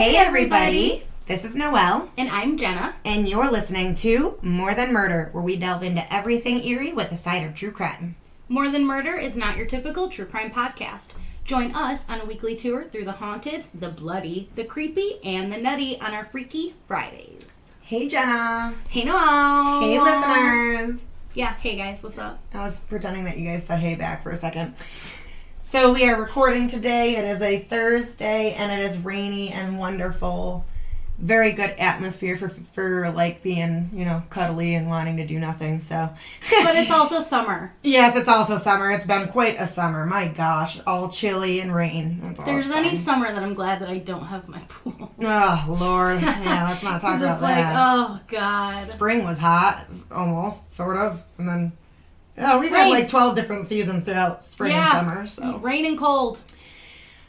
Hey everybody! This is Noelle. And I'm Jenna. And you're listening to More Than Murder, where we delve into everything eerie with a side of true crime. More Than Murder is not your typical true crime podcast. Join us on a weekly tour through the haunted, the bloody, the creepy, and the nutty on our Freaky Fridays. Hey Jenna! Hey Noelle! Hey listeners! Yeah, hey guys, what's up? I was pretending that you guys said hey back for a second. So we are recording today. It is a Thursday, and it is rainy and wonderful. Very good atmosphere for like being, cuddly and wanting to do nothing. So, but it's also summer. Yes, it's also summer. It's been quite a summer. My gosh, all chilly and rain. That's all. There's any summer that I'm glad that I don't have my pool. Oh Lord, yeah. Let's not talk about that. It's like, oh God. Spring was hot, almost, sort of, and then. Yeah, we've had like 12 different seasons throughout spring and summer. So rain and cold.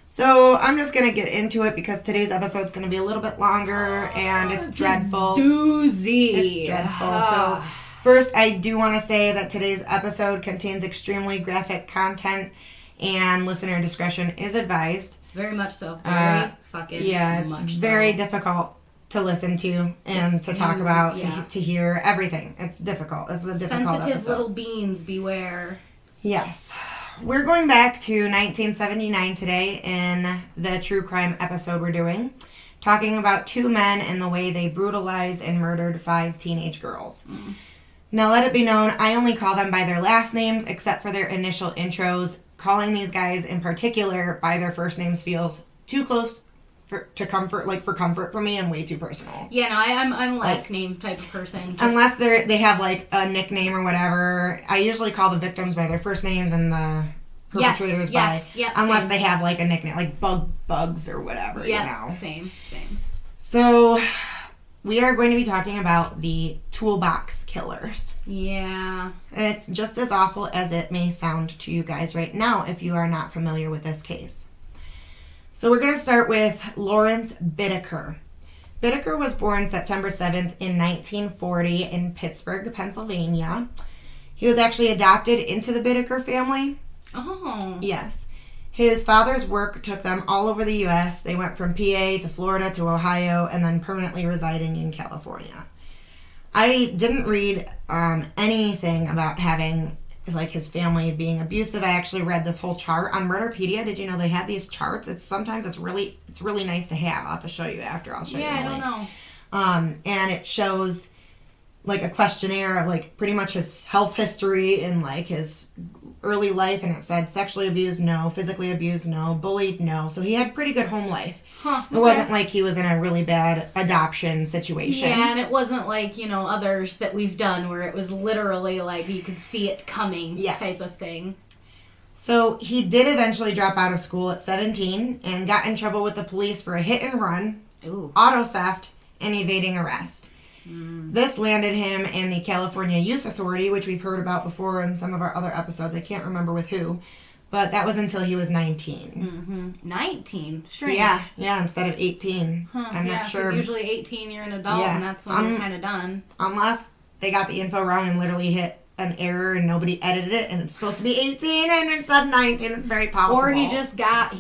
So I'm just going to get into it because today's episode is going to be a little bit longer and it's dreadful. Doozy. It's dreadful. So first, I do want to say that today's episode contains extremely graphic content and listener discretion is advised. Very much so. Very fucking yeah, it's much very so. Difficult to listen to and to talk about, to hear everything. It's difficult. This is a difficult Sensitive episode. Little beans, beware. Yes. We're going back to 1979 today in the true crime episode we're doing, talking about two men and the way they brutalized and murdered 5 teenage girls. Now, let it be known, I only call them by their last names except for their initial intros. Calling these guys in particular by their first names feels too close for comfort for me and way too personal. Yeah, no, I'm a last name type of person. Unless they have like a nickname or whatever. I usually call the victims by their first names and the perpetrators unless they have like a nickname, like Bugs or whatever, Same. So we are going to be talking about the Toolbox killers. Yeah. It's just as awful as it may sound to you guys right now if you are not familiar with this case. So we're going to start with Lawrence Bittaker. Bittaker was born September 7th in 1940 in Pittsburgh, Pennsylvania. He was actually adopted into the Bittaker family. Oh. Yes. His father's work took them all over the U.S. They went from PA to Florida to Ohio and then permanently residing in California. I didn't read anything about having like his family being abusive. I actually read this whole chart on Murderpedia. Did you know they had these charts? It's really nice to have. I'll have to show you after. I'll show you. Yeah, I don't know. And it shows like a questionnaire of like pretty much his health history and like his early life, and it said sexually abused, no; physically abused, no; bullied, no. So he had pretty good home life. Huh, okay. It wasn't like he was in a really bad adoption situation. Yeah, and it wasn't like, others that we've done where it was literally like you could see it coming type of thing. So he did eventually drop out of school at 17 and got in trouble with the police for a hit and run, auto theft, and evading arrest. This landed him in the California Youth Authority, which we've heard about before in some of our other episodes. I can't remember with who. But that was until he was 19. 19? Strange. Yeah, instead of 18. I'm not sure. Because usually 18 you're an adult, and that's when you're kind of done. Unless they got the info wrong and literally hit an error and nobody edited it, and it's supposed to be 18 and it said 19. It's very possible. Or he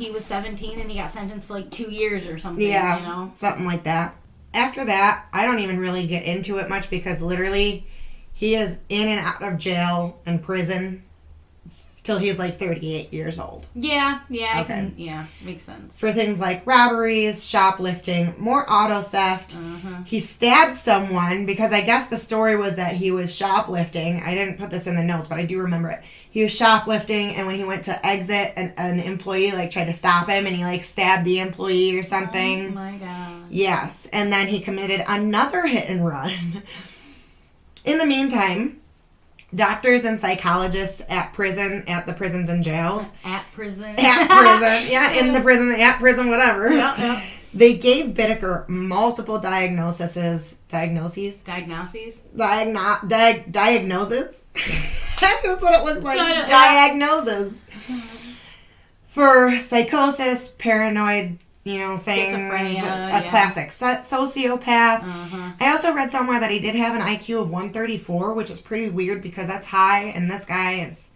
was 17 and he got sentenced to like 2 years or something, something like that. After that, I don't even really get into it much because literally he is in and out of jail and prison till he's like 38 years old. Yeah, makes sense. For things like robberies, shoplifting, more auto theft. He stabbed someone because I guess the story was that he was shoplifting. I didn't put this in the notes, but I do remember it. He was shoplifting, and when he went to exit, an employee tried to stop him, and he stabbed the employee or something. Oh my God. Yes, and then he committed another hit and run. In the meantime, doctors and psychologists at the prisons and jails. At prison. In the prison, at prison, whatever. Yeah. They gave Bittaker multiple diagnoses. Diagnoses? Diagnoses? That's what it looks like. Diagnoses. For psychosis, paranoid, things. A classic sociopath. I also read somewhere that he did have an IQ of 134, which is pretty weird because that's high, and this guy is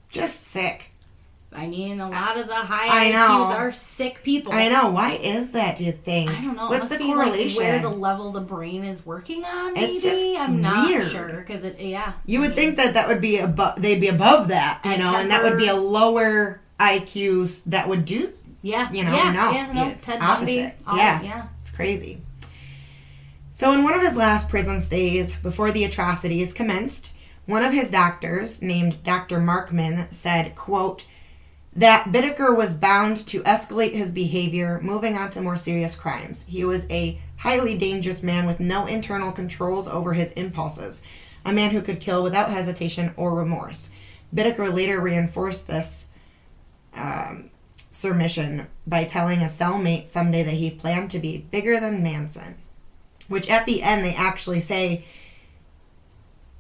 just sick. I mean, a lot of the high IQs are sick people. I know. Why is that, do you think? I don't know. What's the correlation? Like where the level the brain is working on, maybe? It's just I'm weird. not sure. Because You would think that would be they'd be above that, you know, and that would be a lower IQ that would do, no. It's Ted opposite. Bundy, Yeah. It's crazy. So in one of his last prison stays, before the atrocities commenced, one of his doctors, named Dr. Markman, said, quote, that Bittaker was bound to escalate his behavior, moving on to more serious crimes. He was a highly dangerous man with no internal controls over his impulses, a man who could kill without hesitation or remorse. Bittaker later reinforced this submission by telling a cellmate someday that he planned to be bigger than Manson, which at the end they actually say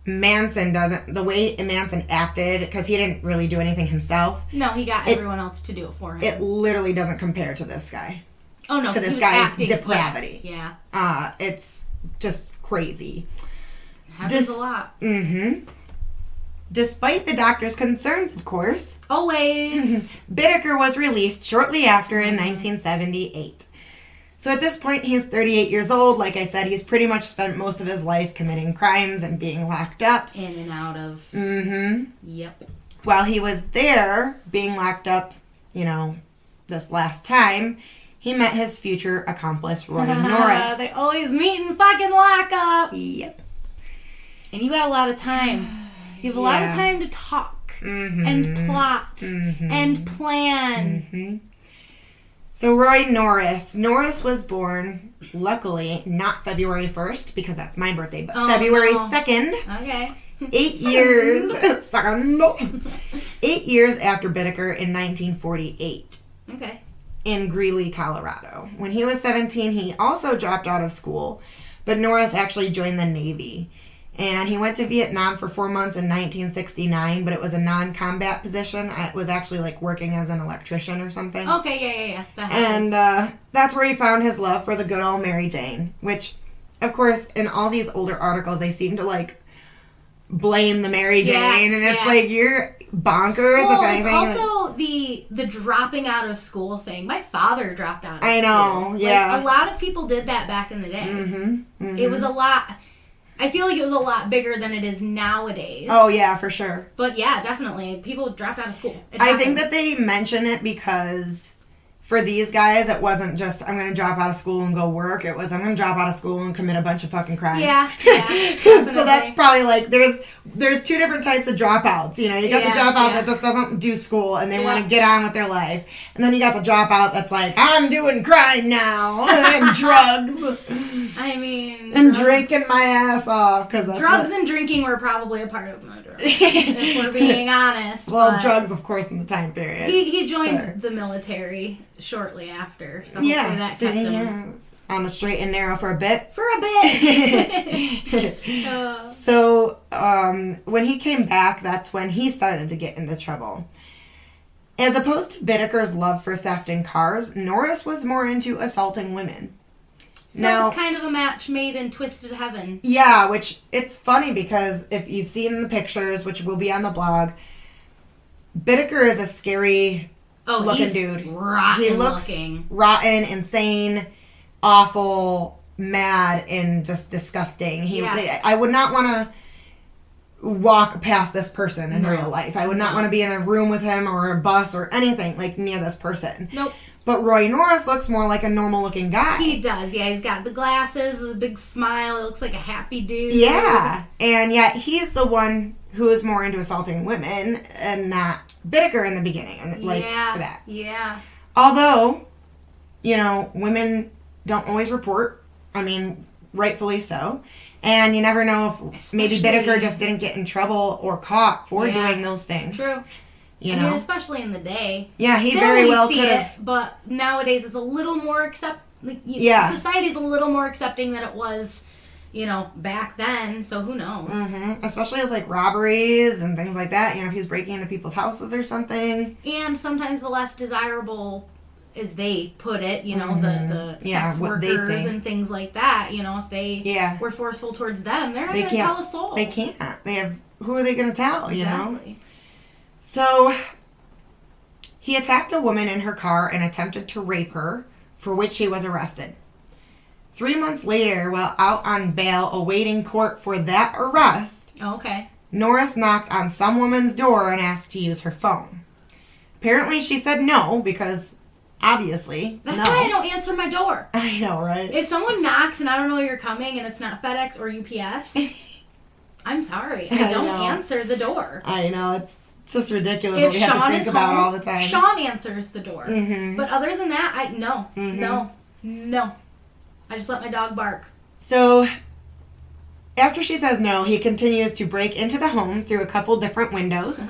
the way Manson acted, because he didn't really do anything himself. No, he got everyone else to do it for him. It literally doesn't compare to this guy. Oh, no. To this guy's acting, depravity. Yeah. It's just crazy. It happens a lot. Mm-hmm. Despite the doctor's concerns, of course. Always. Bittaker was released shortly after in 1978. So at this point, he's 38 years old. Like I said, he's pretty much spent most of his life committing crimes and being locked up. In and out of. Mm-hmm. Yep. While he was there, being locked up, this last time, he met his future accomplice, Roy Norris. They always meet in fucking lockup. Yep. And you got a lot of time. You have a lot of time to talk and plot and plan. Mm-hmm. So Roy Norris. Norris was born, luckily, not February 1st, because that's my birthday, but February 2nd. Okay. 8 years. 8 years after Bittaker in 1948. Okay. In Greeley, Colorado. When he was 17, he also dropped out of school, but Norris actually joined the Navy. And he went to Vietnam for 4 months in 1969, but it was a non-combat position. It was actually like working as an electrician or something. Okay, yeah. That happens. And that's where he found his love for the good old Mary Jane, which, of course, in all these older articles, they seem to, like, blame the Mary Jane, and it's like, you're bonkers, well, if anything. Also, the dropping out of school thing. My father dropped out of school. I know, yeah. Like, a lot of people did that back in the day. Mm-hmm. It was a lot... I feel like it was a lot bigger than it is nowadays. Oh, yeah, for sure. But yeah, definitely. People dropped out of school. I think that they mention it because for these guys, it wasn't just, I'm going to drop out of school and go work. It was, I'm going to drop out of school and commit a bunch of fucking crimes. Yeah. So that's probably like, there's two different types of dropouts. You got the dropout that just doesn't do school and they want to get on with their life. And then you got the dropout that's like, I'm doing crime now. And drugs. I mean. And drinking my ass off. Drugs and drinking were probably a part of my drug. If we're being honest. Well, drugs, of course, in the time period. He joined the military shortly after. So hopefully that kept him on the straight and narrow for a bit. So, when he came back, that's when he started to get into trouble. As opposed to Bittaker's love for theft and cars, Norris was more into assaulting women. So now, it's kind of a match made in Twisted Heaven. Yeah, which it's funny because if you've seen the pictures, which will be on the blog, Bittaker is a scary looking dude. He looks rotten, insane, awful, mad, and just disgusting. I would not want to walk past this person in real life. I would not want to be in a room with him or a bus or anything like near this person. Nope. But Roy Norris looks more like a normal-looking guy. He does, yeah. He's got the glasses, a big smile. He looks like a happy dude. Yeah. And yet he's the one who is more into assaulting women and not Bittaker in the beginning. For that. Yeah. Although, women don't always report. I mean, rightfully so. And you never know if maybe Bittaker just didn't get in trouble or caught for doing those things. True. I mean, especially in the day. Yeah, he very well could have. But nowadays it's a little more society's a little more accepting than it was, back then. So who knows? Mm-hmm. Especially with like robberies and things like that. If he's breaking into people's houses or something. And sometimes the less desirable, as they put it, the sex workers and things like that. If they were forceful towards them, they're not going to tell a soul. They can't. Who are they going to tell? Exactly. So, He attacked a woman in her car and attempted to rape her, for which he was arrested. 3 months later, while out on bail awaiting court for that arrest, Norris knocked on some woman's door and asked to use her phone. Apparently she said no, because obviously, That's why I don't answer my door. I know, right? If someone knocks and I don't know you're coming and it's not FedEx or UPS, I'm sorry. I don't answer the door. I know, it's just ridiculous what we have to think about all the time. Sean answers the door. But other than that, no. I just let my dog bark. So, after she says no, he continues to break into the home through a couple different windows.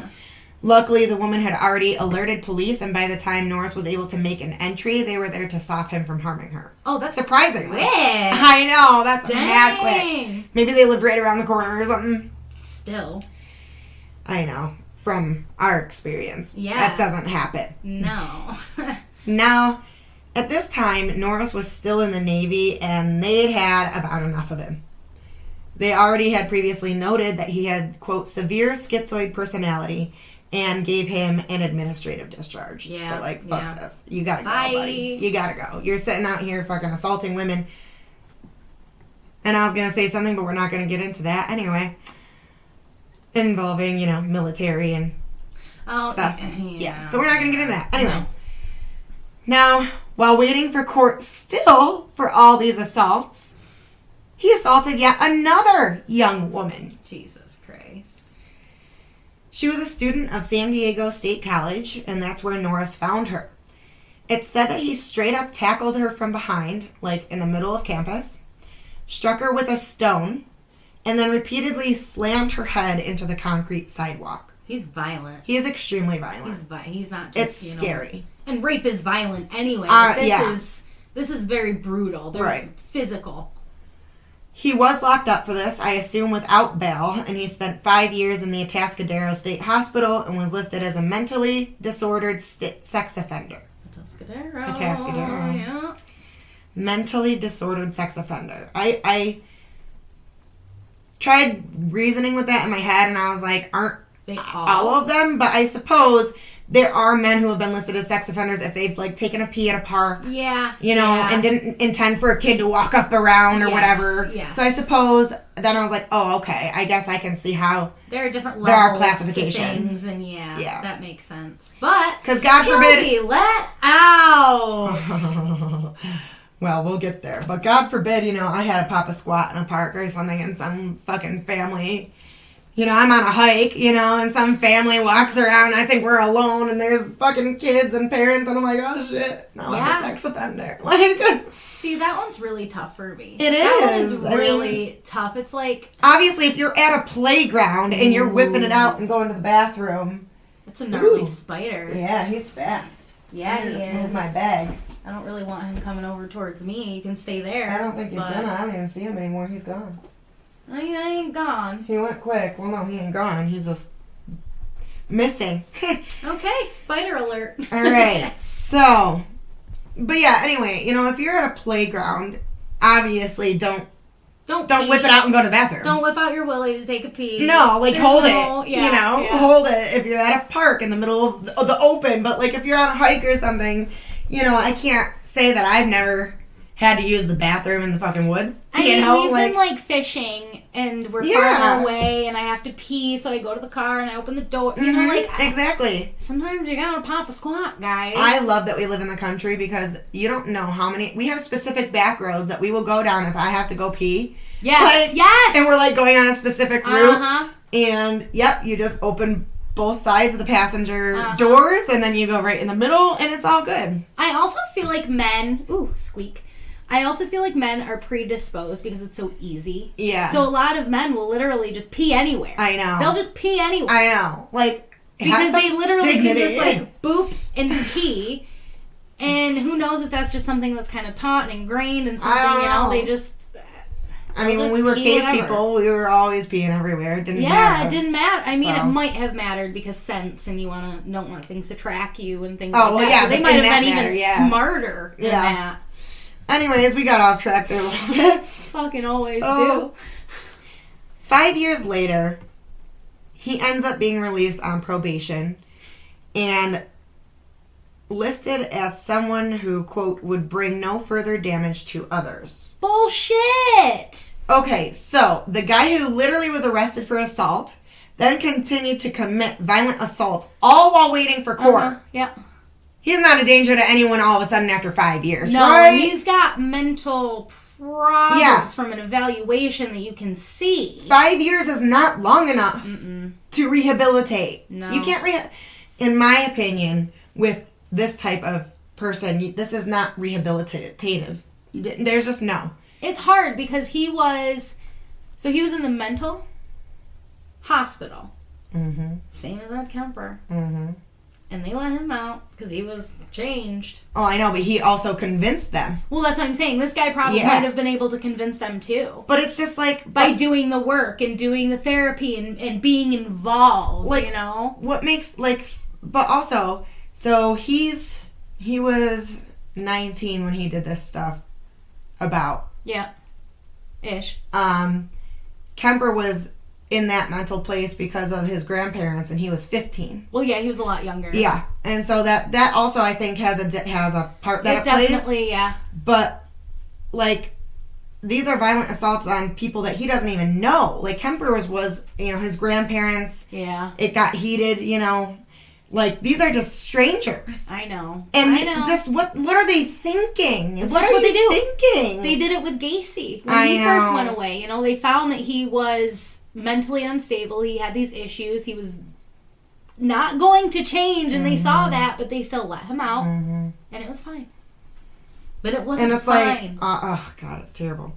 Luckily, the woman had already alerted police, and by the time Norris was able to make an entry, they were there to stop him from harming her. Oh, that's surprising. Quick. I know, that's mad quick. Maybe they lived right around the corner or something. Still. I know. From our experience. Yeah. That doesn't happen. No. Now, at this time, Norris was still in the Navy, and they had about enough of him. They already had previously noted that he had, quote, severe schizoid personality, and gave him an administrative discharge. Yeah. They're like, fuck this. You gotta go, buddy. You gotta go. You're sitting out here fucking assaulting women. And I was gonna say something, but we're not gonna get into that anyway. Involving, military and stuff. Yeah. So we're not gonna get into that. Anyway. No. Now, while waiting for court still for all these assaults, he assaulted yet another young woman. Jesus Christ. She was a student of San Diego State College, and that's where Norris found her. It said that he straight up tackled her from behind, like in the middle of campus, struck her with a stone, and then repeatedly slammed her head into the concrete sidewalk. He's violent. He is extremely violent. He's not just, It's scary. And rape is violent anyway. This is very brutal. They're physical. He was locked up for this, I assume without bail, and he spent 5 years in the Atascadero State Hospital and was listed as a mentally disordered sex offender. Atascadero. Yeah. Mentally disordered sex offender. I tried reasoning with that in my head, and I was like, aren't they all of them? But I suppose there are men who have been listed as sex offenders if they've, taken a pee at a park. Yeah. And didn't intend for a kid to walk up around or whatever. Yeah. So I suppose, then I was like, oh, okay. I guess I can see how there are different levels. There are classifications. To things, and that makes sense. But, because God forbid. Be let out. Well, we'll get there. But God forbid, I had to pop a squat in a park or something, and some fucking family, I'm on a hike, and some family walks around, and I think we're alone, and there's fucking kids and parents, and I'm like, oh shit, now I'm a sex offender. See, that one's really tough for me. That one is really tough. It's like, obviously, if you're at a playground and you're whipping it out and going to the bathroom. It's a gnarly spider. Yeah, he's fast. Yeah, he is. Move my bag. I don't really want him coming over towards me. You can stay there. I don't think he's gonna. I don't even see him anymore. He's gone. I ain't gone. He went quick. Well, no, he ain't gone. He's just missing. Okay, spider alert. All right. So, but yeah, anyway, if you're at a playground, obviously don't whip it out and go to the bathroom. Don't whip out your willy to take a pee. No, hold it. Hold it if you're at a park in the middle of the open. But if you're on a hike or something, I can't say that I've never had to use the bathroom in the fucking woods. We've been fishing and we're far away and I have to pee, so I go to the car and I open the door. Exactly. Sometimes you gotta pop a squat, guys. I love that we live in the country because you don't know how many. We have specific back roads that we will go down if I have to go pee. Yes, yes. And we're going on a specific route. And you just open both sides of the passenger doors and then you go right in the middle and it's all good. I also feel like men. Ooh, squeak. I also feel like men are predisposed because it's so easy. Yeah. So a lot of men will literally just pee anywhere. I know. They'll just pee anywhere. I know. Because they literally can just boop and pee. And who knows if that's just something that's kind of taught and ingrained and something, they just... when we were cave people, we were always peeing everywhere. It didn't matter. It didn't matter. It might have mattered because sense and you don't want things to track you and things like that. So they might have been even smarter than that. Anyways, we got off track there a little bit. Fucking always do. 5 years later, he ends up being released on probation. And listed as someone who, quote, would bring no further damage to others. Bullshit! Okay, so the guy who literally was arrested for assault then continued to commit violent assaults, all while waiting for court. Yeah. He's not a danger to anyone all of a sudden after 5 years, no, right? He's got mental problems from an evaluation that you can see. 5 years is not long enough to rehabilitate. No. You can't in my opinion, with this type of person, this is not rehabilitative. There's just no. It's hard because he was in the mental hospital. Mm-hmm. Same as Ed Kemper. Mm-hmm. And they let him out because he was changed. Oh, I know, but he also convinced them. Well, that's what I'm saying. This guy probably might have been able to convince them too. But it's just like... By doing the work and doing the therapy and being involved, like, you know? What makes, like... But also, so he was 19 when he did this stuff about... Yeah. Ish. Kemper was in that mental place because of his grandparents, and he was 15. Well, yeah, he was a lot younger. Yeah, and so that also I think has a part that it plays. Definitely, yeah. But like, these are violent assaults on people that he doesn't even know. Like Kemper was his grandparents. Yeah. It got heated, Like, these are just strangers. I know. And just what are they thinking? That's what they do. Thinking? They did it with Gacy when he first went away. They found that he was mentally unstable. He had these issues. He was not going to change, and they saw that, but they still let him out, and it was fine. But it wasn't fine. Like, oh God, it's terrible.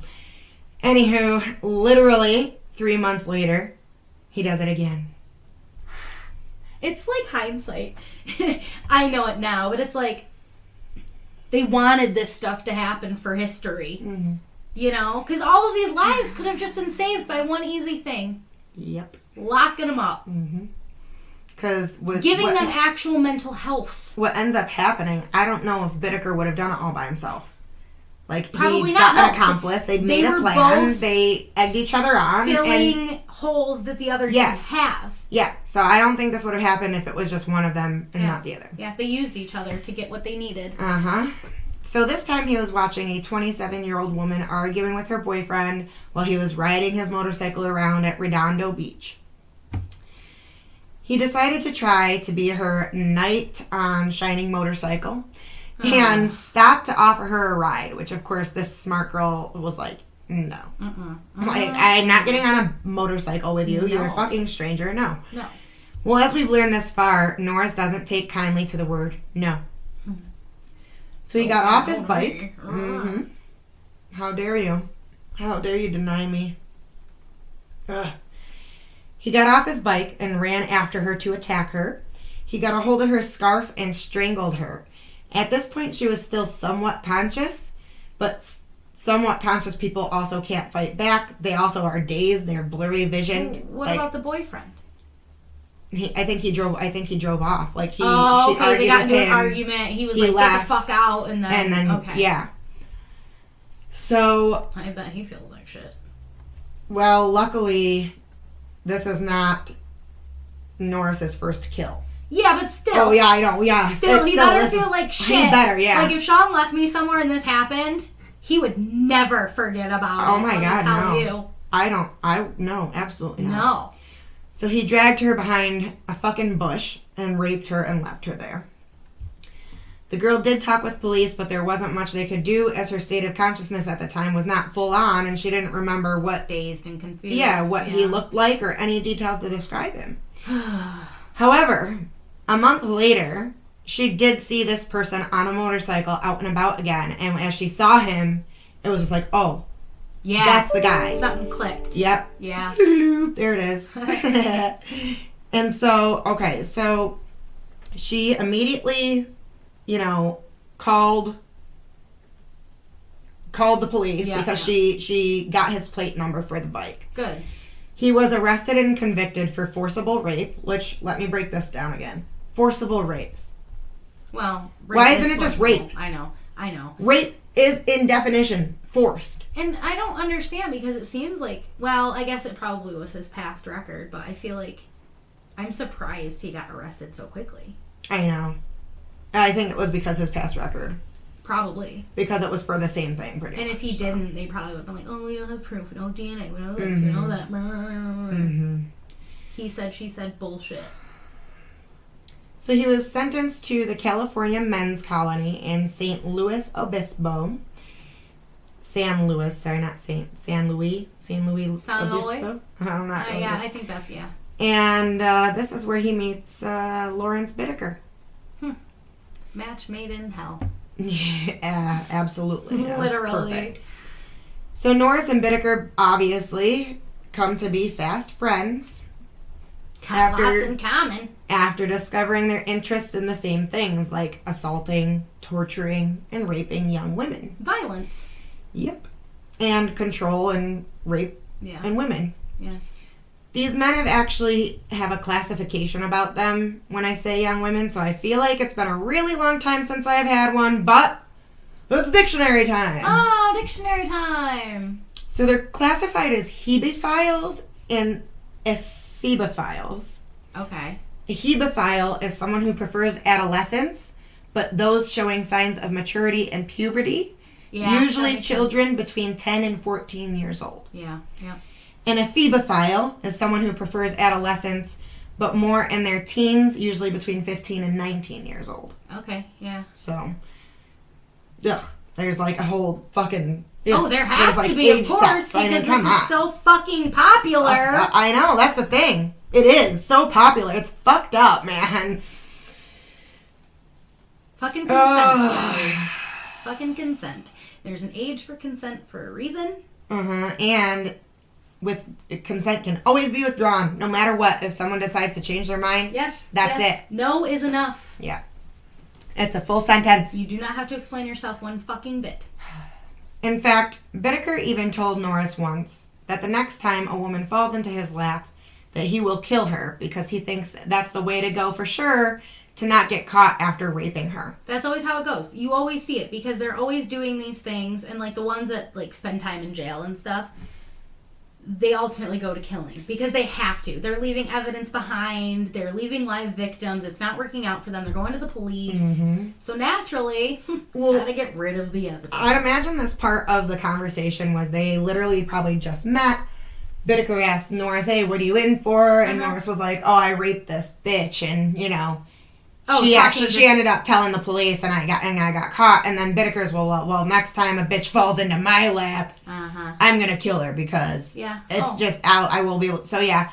Anywho, literally 3 months later, he does it again. It's like hindsight. I know it now, but it's like they wanted this stuff to happen for history. Mm-hmm. Because all of these lives could have just been saved by one easy thing. Yep. Locking them up. Mm-hmm. Because giving them actual mental health. What ends up happening, I don't know if Bittaker would have done it all by himself. Like, probably he got an accomplice. They made a plan. They egged each other on. Filling holes that the other didn't have. Yeah. So I don't think this would have happened if it was just one of them and not the other. Yeah, they used each other to get what they needed. Uh-huh. So this time he was watching a 27-year-old woman arguing with her boyfriend while he was riding his motorcycle around at Redondo Beach. He decided to try to be her knight on shining motorcycle and stopped to offer her a ride, which of course this smart girl was like, no. Like, I'm not getting on a motorcycle with you. No. You're a fucking stranger. No. Well, as we've learned this far, Norris doesn't take kindly to the word no. So he got off his bike. Mm-hmm. How dare you? How dare you deny me? Ugh. He got off his bike and ran after her to attack her. He got a hold of her scarf and strangled her. At this point, she was still somewhat conscious, but somewhat conscious people also can't fight back. They also are dazed. They're blurry visioned. What about the boyfriend? I think he drove off. Like she they got into an argument. He was like, left, "Get the fuck out," and then okay, yeah. So I bet he feels like shit. Well, luckily, this is not Norris's first kill. Yeah, but still. Oh yeah, I know. Yeah, still, he better feel like shit. He better, yeah. Like if Sean left me somewhere and this happened, he would never forget about it. Oh my God, no. You. No, absolutely not. No. So he dragged her behind a fucking bush and raped her and left her there. The girl did talk with police, but there wasn't much they could do as her state of consciousness at the time was not full on and she didn't remember what... Dazed and confused. Yeah, what he looked like or any details to describe him. However, a month later, she did see this person on a motorcycle out and about again. And as she saw him, it was just like, oh, yeah, that's the guy. Something clicked. Yep. Yeah. There it is. And so, okay, so she immediately, called the police because she got his plate number for the bike. Good. He was arrested and convicted for forcible rape, which, let me break this down again. Forcible rape. Well, why isn't it just rape? I know. Rape is, in definition, forced. And I don't understand because it seems like, well, I guess it probably was his past record, but I feel like I'm surprised he got arrested so quickly. I know. I think it was because his past record. Probably. Because it was for the same thing, pretty much. And if he didn't, they probably would have been like, oh, we don't have proof. We don't have DNA. We don't know this. We know that. Mm-hmm. He said, she said bullshit. So he was sentenced to the California Men's Colony in St. Louis Obispo. San Luis, sorry, not San Luis Obispo. I'm not really yeah, I think that's, yeah. And this is where he meets Lawrence Bittaker. Match made in hell. Yeah, absolutely. Literally. Perfect. So Norris and Bittaker obviously come to be fast friends. Lots in common. After discovering their interests in the same things, like assaulting, torturing, and raping young women. Violence. Yep. And control and rape and women. Yeah. These men actually have a classification about them when I say young women, so I feel like it's been a really long time since I've had one, but it's dictionary time. Oh, dictionary time. So they're classified as hebephiles and ephebophiles. Okay. A hebephile is someone who prefers adolescence, but those showing signs of maturity and puberty. Yeah, usually children between 10 and 14 years old. Yeah, yeah. And a phebophile is someone who prefers adolescence, but more in their teens, usually between 15 and 19 years old. Okay, yeah. So, there's like a whole fucking... there has to be, of course, because this is so fucking popular. I know, that's the thing. It is so popular. It's fucked up, man. Fucking consent. Fucking consent. There's an age for consent for a reason. And with consent can always be withdrawn, no matter what. If someone decides to change their mind, that's it. No is enough. Yeah. It's a full sentence. You do not have to explain yourself one fucking bit. In fact, Bittaker even told Norris once that the next time a woman falls into his lap, that he will kill her because he thinks that's the way to go for sure to not get caught after raping her. That's always how it goes. You always see it because they're always doing these things, and like the ones that like spend time in jail and stuff, they ultimately go to killing because they have to. They're leaving evidence behind. They're leaving live victims. It's not working out for them. They're going to the police. So naturally, gotta get rid of the evidence. I'd imagine this part of the conversation was they literally probably just met. Bittaker asked Norris, hey, what are you in for? And Norris was like, oh, I raped this bitch. And, you know, she ended up telling the police and I got caught. And then Bittaker's, well, next time a bitch falls into my lap, I'm going to kill her because it's just out. I will be able. So, yeah,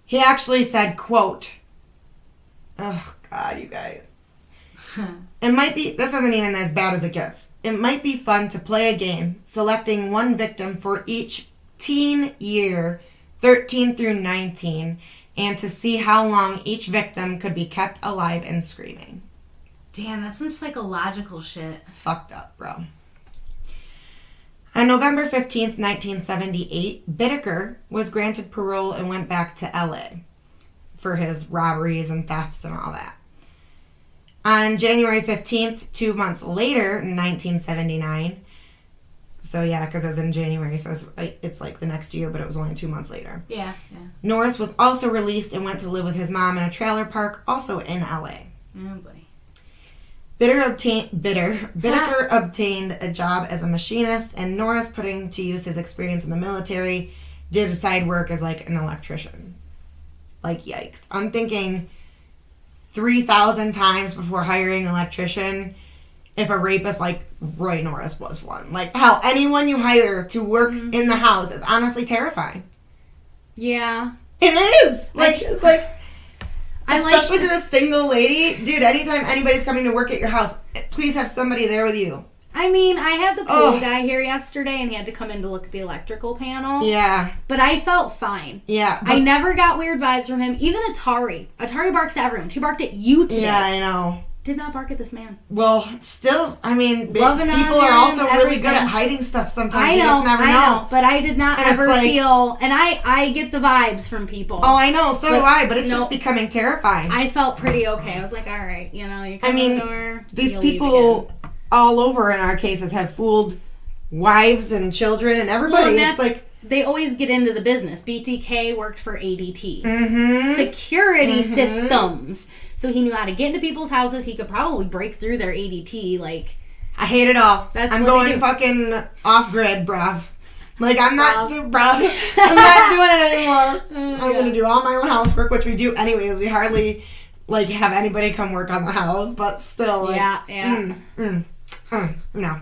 he actually said, quote, oh, God, you guys. It might be, this isn't even as bad as it gets. It might be fun to play a game selecting one victim for each teen year, 13 through 19, and to see how long each victim could be kept alive and screaming. Damn, that's some psychological shit. Fucked up, bro. On November 15th, 1978, Bittaker was granted parole and went back to LA for his robberies and thefts and all that. On January 15th, 2 months later, in 1979, so yeah, because it was in January, so it's like the next year, but it was only 2 months later. Yeah. Norris was also released and went to live with his mom in a trailer park, also in LA. Oh boy. Bittaker obtained a job as a machinist, and Norris, putting to use his experience in the military, did side work as like an electrician. Like, yikes. I'm thinking 3,000 times before hiring an electrician if a rapist like Roy Norris was one. Like, hell, anyone you hire to work in the house is honestly terrifying. Yeah. It is! Like, it's like... Especially if you're a single lady. Dude, anytime anybody's coming to work at your house, please have somebody there with you. I mean, I had the pool guy here yesterday, and he had to come in to look at the electrical panel. Yeah. But I felt fine. Yeah. I never got weird vibes from him. Even Atari. Atari barks at everyone. She barked at you today. Yeah, I know. Did not bark at this man. Well, still, I mean, people are also really good at hiding stuff sometimes. I know, you just never know. But I did not ever feel, and I get the vibes from people. Oh, I know, so do I, but it's just becoming terrifying. I felt pretty okay. I was like, all right, you know, you come in the door, these people all over in our cases have fooled wives and children and everybody. Well, and they always get into the business. BTK worked for ADT. Mm-hmm. Security systems. So he knew how to get into people's houses. He could probably break through their ADT. Like, I hate it all. I'm going fucking off-grid, bruv. Like, I'm not doing it anymore. I'm going to do all my own housework, which we do anyways. We hardly, like, have anybody come work on the house, but still, like... No. No.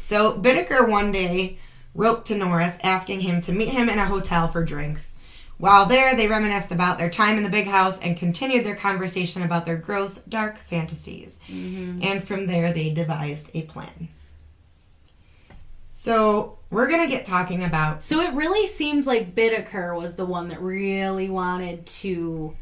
So, Bittaker one day wrote to Norris asking him to meet him in a hotel for drinks. While there, they reminisced about their time in the big house and continued their conversation about their gross, dark fantasies. Mm-hmm. And from there, they devised a plan. So, we're going to get talking about... So, it really seems like Bittaker was the one that really wanted to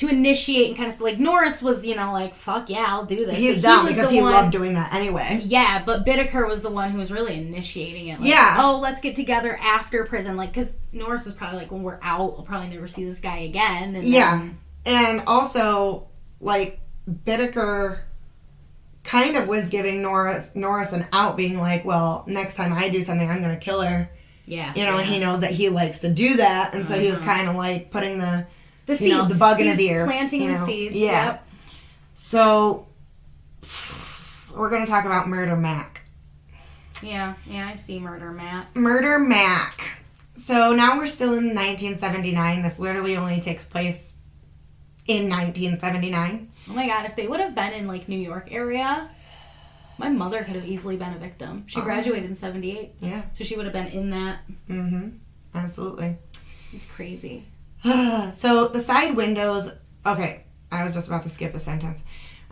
initiate and kind of... Like, Norris was, like, fuck yeah, I'll do this. He's dumb because he loved doing that anyway. Yeah, but Bittaker was the one who was really initiating it. Like, yeah. Oh, let's get together after prison. Like, because Norris was probably like, when we're out, we'll probably never see this guy again. And yeah. And also, like, Bittaker... kind of was giving Norris an out, being like, well, next time I do something, I'm going to kill her. Yeah. And he knows that he likes to do that, and so he was kind of like putting the seeds. The bug in his ear. Planting the seeds. Yeah. Yep. So, we're going to talk about Murder Mac. Yeah, I see Murder Mac. Murder Mac. So, now we're still in 1979. This literally only takes place in 1979. Oh my god, if they would have been in, like, New York area, my mother could have easily been a victim. She graduated in 78. Yeah. So she would have been in that. Mm-hmm. Absolutely. It's crazy. So, the side windows... Okay, I was just about to skip a sentence.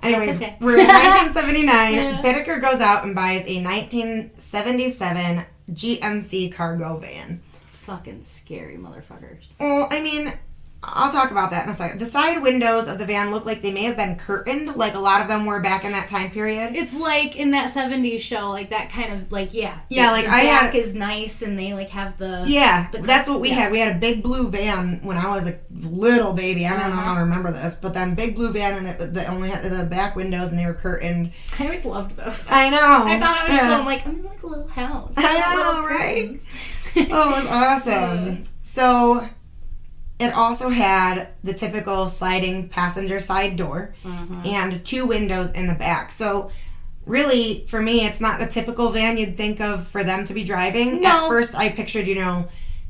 Anyways, okay. We're in 1979. Bittaker goes out and buys a 1977 GMC cargo van. Fucking scary motherfuckers. Well, I mean... I'll talk about that in a second. The side windows of the van look like they may have been curtained, like a lot of them were back in that time period. It's like in that 70s show, like that kind of, like, yeah. Yeah, like the I back had... is nice, and they, like, have the... Yeah, that's what we had. We had a big blue van when I was a little baby. I don't know how to remember this, but then big blue van, and they only had the back windows, and they were curtained. I always loved those. I know. I thought I was going, like, I'm in, like, a little house. I know, right? Oh, it was awesome. So... It also had the typical sliding passenger side door and 2 windows in the back. So, really, for me, it's not the typical van you'd think of for them to be driving. No. At first, I pictured,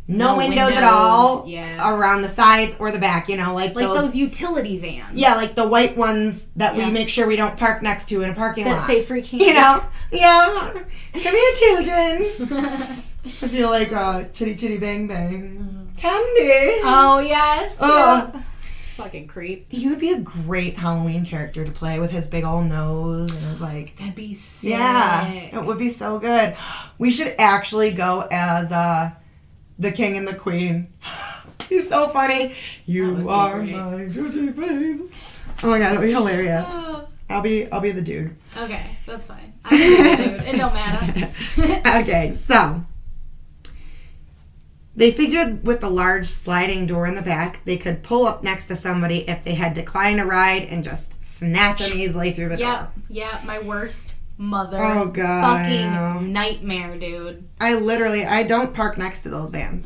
no windows at all around the sides or the back, like those utility vans. Yeah, like the white ones that we make sure we don't park next to in a parking lot. That say free candy. Yeah. Come here, children. I feel like chitty chitty bang bang. Candy. Oh, yes. Yeah. Fucking creep. He would be a great Halloween character to play with his big old nose and his like... That'd be sick. Yeah. It would be so good. We should actually go as the king and the queen. He's so funny. You are my beauty face. Oh my god, that would be hilarious. I'll be the dude. Okay, that's fine. I'll be the dude. It don't matter. Okay, so... They figured with the large sliding door in the back, they could pull up next to somebody if they had declined a ride and just snatch them easily through the door. Yeah, my worst mother. Oh, God. Fucking nightmare, dude. I don't park next to those vans.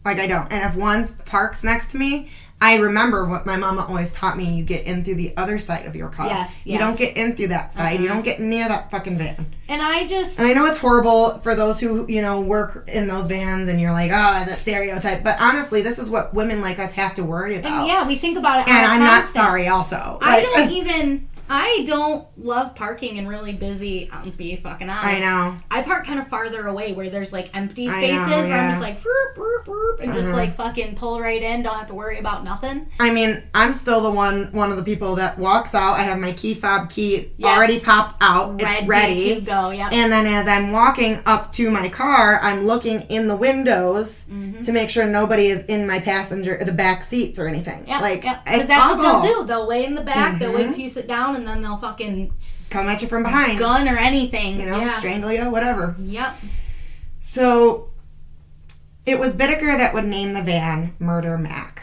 Like, I don't. And if one parks next to me, I remember what my mama always taught me. You get in through the other side of your car. Yes. You don't get in through that side. You don't get near that fucking van. And I know it's horrible for those who, work in those vans and you're like, oh, the stereotype. But honestly, this is what women like us have to worry about. And yeah, we think about it. And I'm not sorry also. I don't love parking in really busy, I'll be fucking honest. I know. I park kind of farther away where there's like empty spaces where I'm just like, burp, burp, burp, and just like fucking pull right in, don't have to worry about nothing. I mean, I'm still the one of the people that walks out. I have my key fob key already popped out. It's ready to go, yeah. And then as I'm walking up to my car, I'm looking in the windows to make sure nobody is in my the back seats or anything. Yeah, like, because that's what they'll do. They'll lay in the back, they'll wait until you sit down, and then they'll fucking come at you from behind. Gun or anything. Strangle you, whatever. Yep. So, it was Bittaker that would name the van Murder Mac.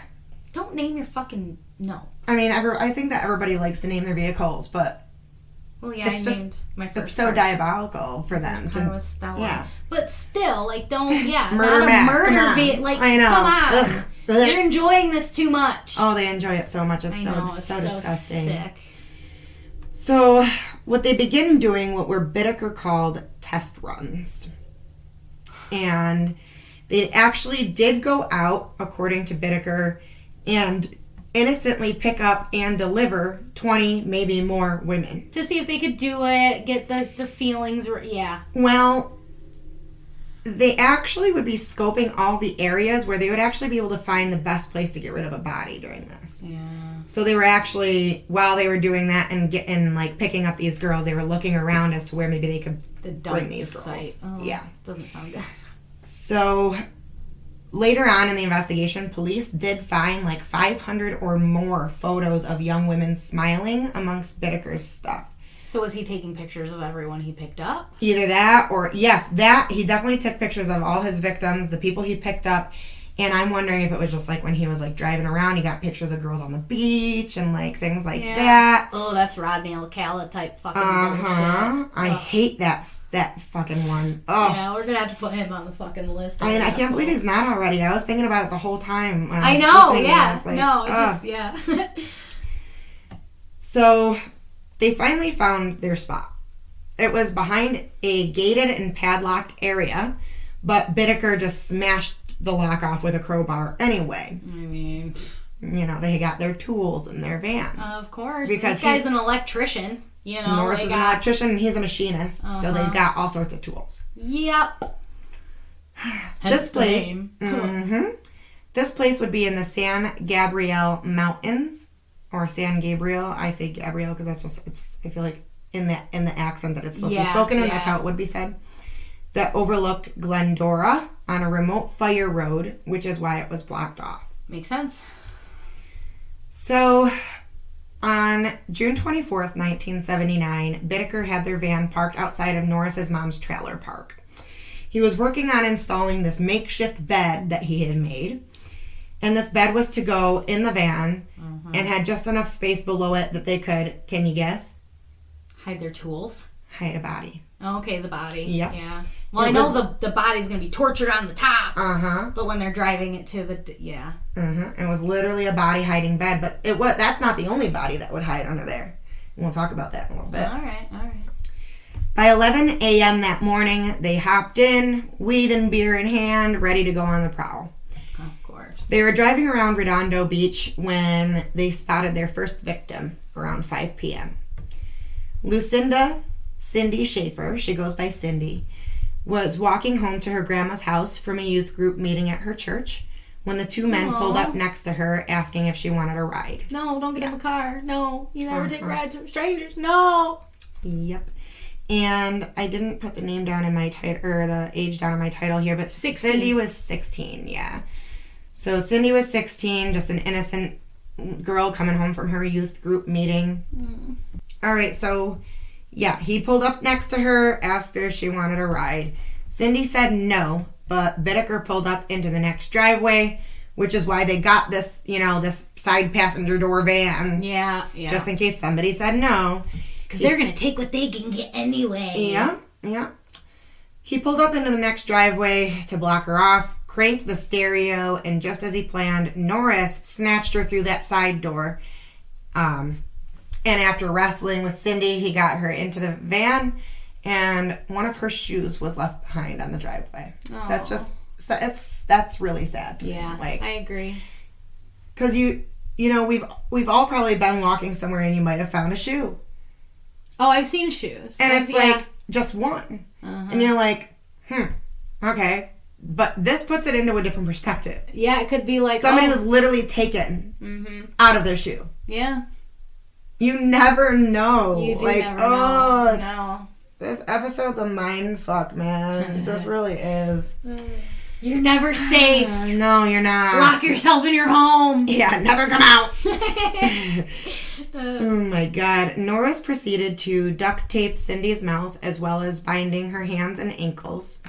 Don't name your fucking... No. I mean, I think that everybody likes to name their vehicles, but Well, yeah, it's just, my first it's so diabolical for them. First was Stella. Yeah. But still, like, don't, murder not a Mac. murder like, I know. Come on. Ugh. You're enjoying this too much. Oh, they enjoy it so much. It's it's so disgusting. Sick. So, what they begin doing, what were Bittaker called test runs. And they actually did go out, according to Bittaker, and innocently pick up and deliver 20, maybe more women. To see if they could do it, get the feelings, yeah. Well, they actually would be scoping all the areas where they would actually be able to find the best place to get rid of a body during this. Yeah. So they were actually, while they were doing that and like picking up these girls, they were looking around as to where maybe they could bring these girls. Site. Oh, yeah. Doesn't sound good. So later on in the investigation, police did find like 500 or more photos of young women smiling amongst Bittaker's stuff. So was he taking pictures of everyone he picked up? Either that or, yes, that. He definitely took pictures of all his victims, the people he picked up. And I'm wondering if it was just like when he was like driving around, he got pictures of girls on the beach and like things like that. Oh, that's Rodney Alcala type fucking bullshit. I hate that fucking one. Oh. Yeah, we're gonna have to put him on the fucking list. I mean, I can't believe he's not already. I was thinking about it the whole time. When I know, yeah. Yeah. So they finally found their spot. It was behind a gated and padlocked area, but Bittaker just smashed the lock off with a crowbar anyway. I mean, they got their tools in their van. Of course. Because this guy's an electrician, Norris is an electrician and he's a machinist, so they've got all sorts of tools. Yep. This place, this place would be in the San Gabriel Mountains, or San Gabriel. I say Gabriel because that's just, I feel like in the accent that it's supposed to be spoken in, that's how it would be said. That overlooked Glendora on a remote fire road, which is why it was blocked off. Makes sense. So, on June 24th, 1979, Bittaker had their van parked outside of Norris's mom's trailer park. He was working on installing this makeshift bed that he had made. And this bed was to go in the van and had just enough space below it that they could, can you guess? Hide their tools? Hide a body. Oh, okay, the body. Yep. Yeah. Well, I know the body's going to be tortured on the top. Uh-huh. But when they're driving it to the... Yeah. It was literally a body hiding bed, but that's not the only body that would hide under there. And we'll talk about that in a little bit. All right. By 11 a.m. that morning, they hopped in, weed and beer in hand, ready to go on the prowl. Of course. They were driving around Redondo Beach when they spotted their first victim around 5 p.m. Lucinda Cindy Schaeffer, she goes by Cindy, was walking home to her grandma's house from a youth group meeting at her church when the two men pulled up next to her asking if she wanted a ride. No, don't get in the car. No, you never take rides with strangers. No. Yep. And I didn't put the name down in my title, or the age down in my title here, but 16. Cindy was 16, yeah. So Cindy was 16, just an innocent girl coming home from her youth group meeting. All right, so... yeah, he pulled up next to her, asked her if she wanted a ride. Cindy said no, but Bittaker pulled up into the next driveway, which is why they got this, this side passenger door van. Yeah. Just in case somebody said no. Because they're going to take what they can get anyway. Yeah. He pulled up into the next driveway to block her off, cranked the stereo, and just as he planned, Norris snatched her through that side door. And after wrestling with Cindy, he got her into the van, and one of her shoes was left behind on the driveway. Oh. That's really sad to me. Yeah, I agree. Because we've all probably been walking somewhere and you might have found a shoe. Oh, I've seen shoes. And it's like just one. And you're like, okay. But this puts it into a different perspective. Yeah, it could be like... somebody was literally taken out of their shoe. Yeah. You never know. You do never know. No. This episode's a mind fuck, man. It just really is. You're never safe. No, you're not. Lock yourself in your home. Yeah, never come out. Oh my God. Norris proceeded to duct tape Cindy's mouth as well as binding her hands and ankles.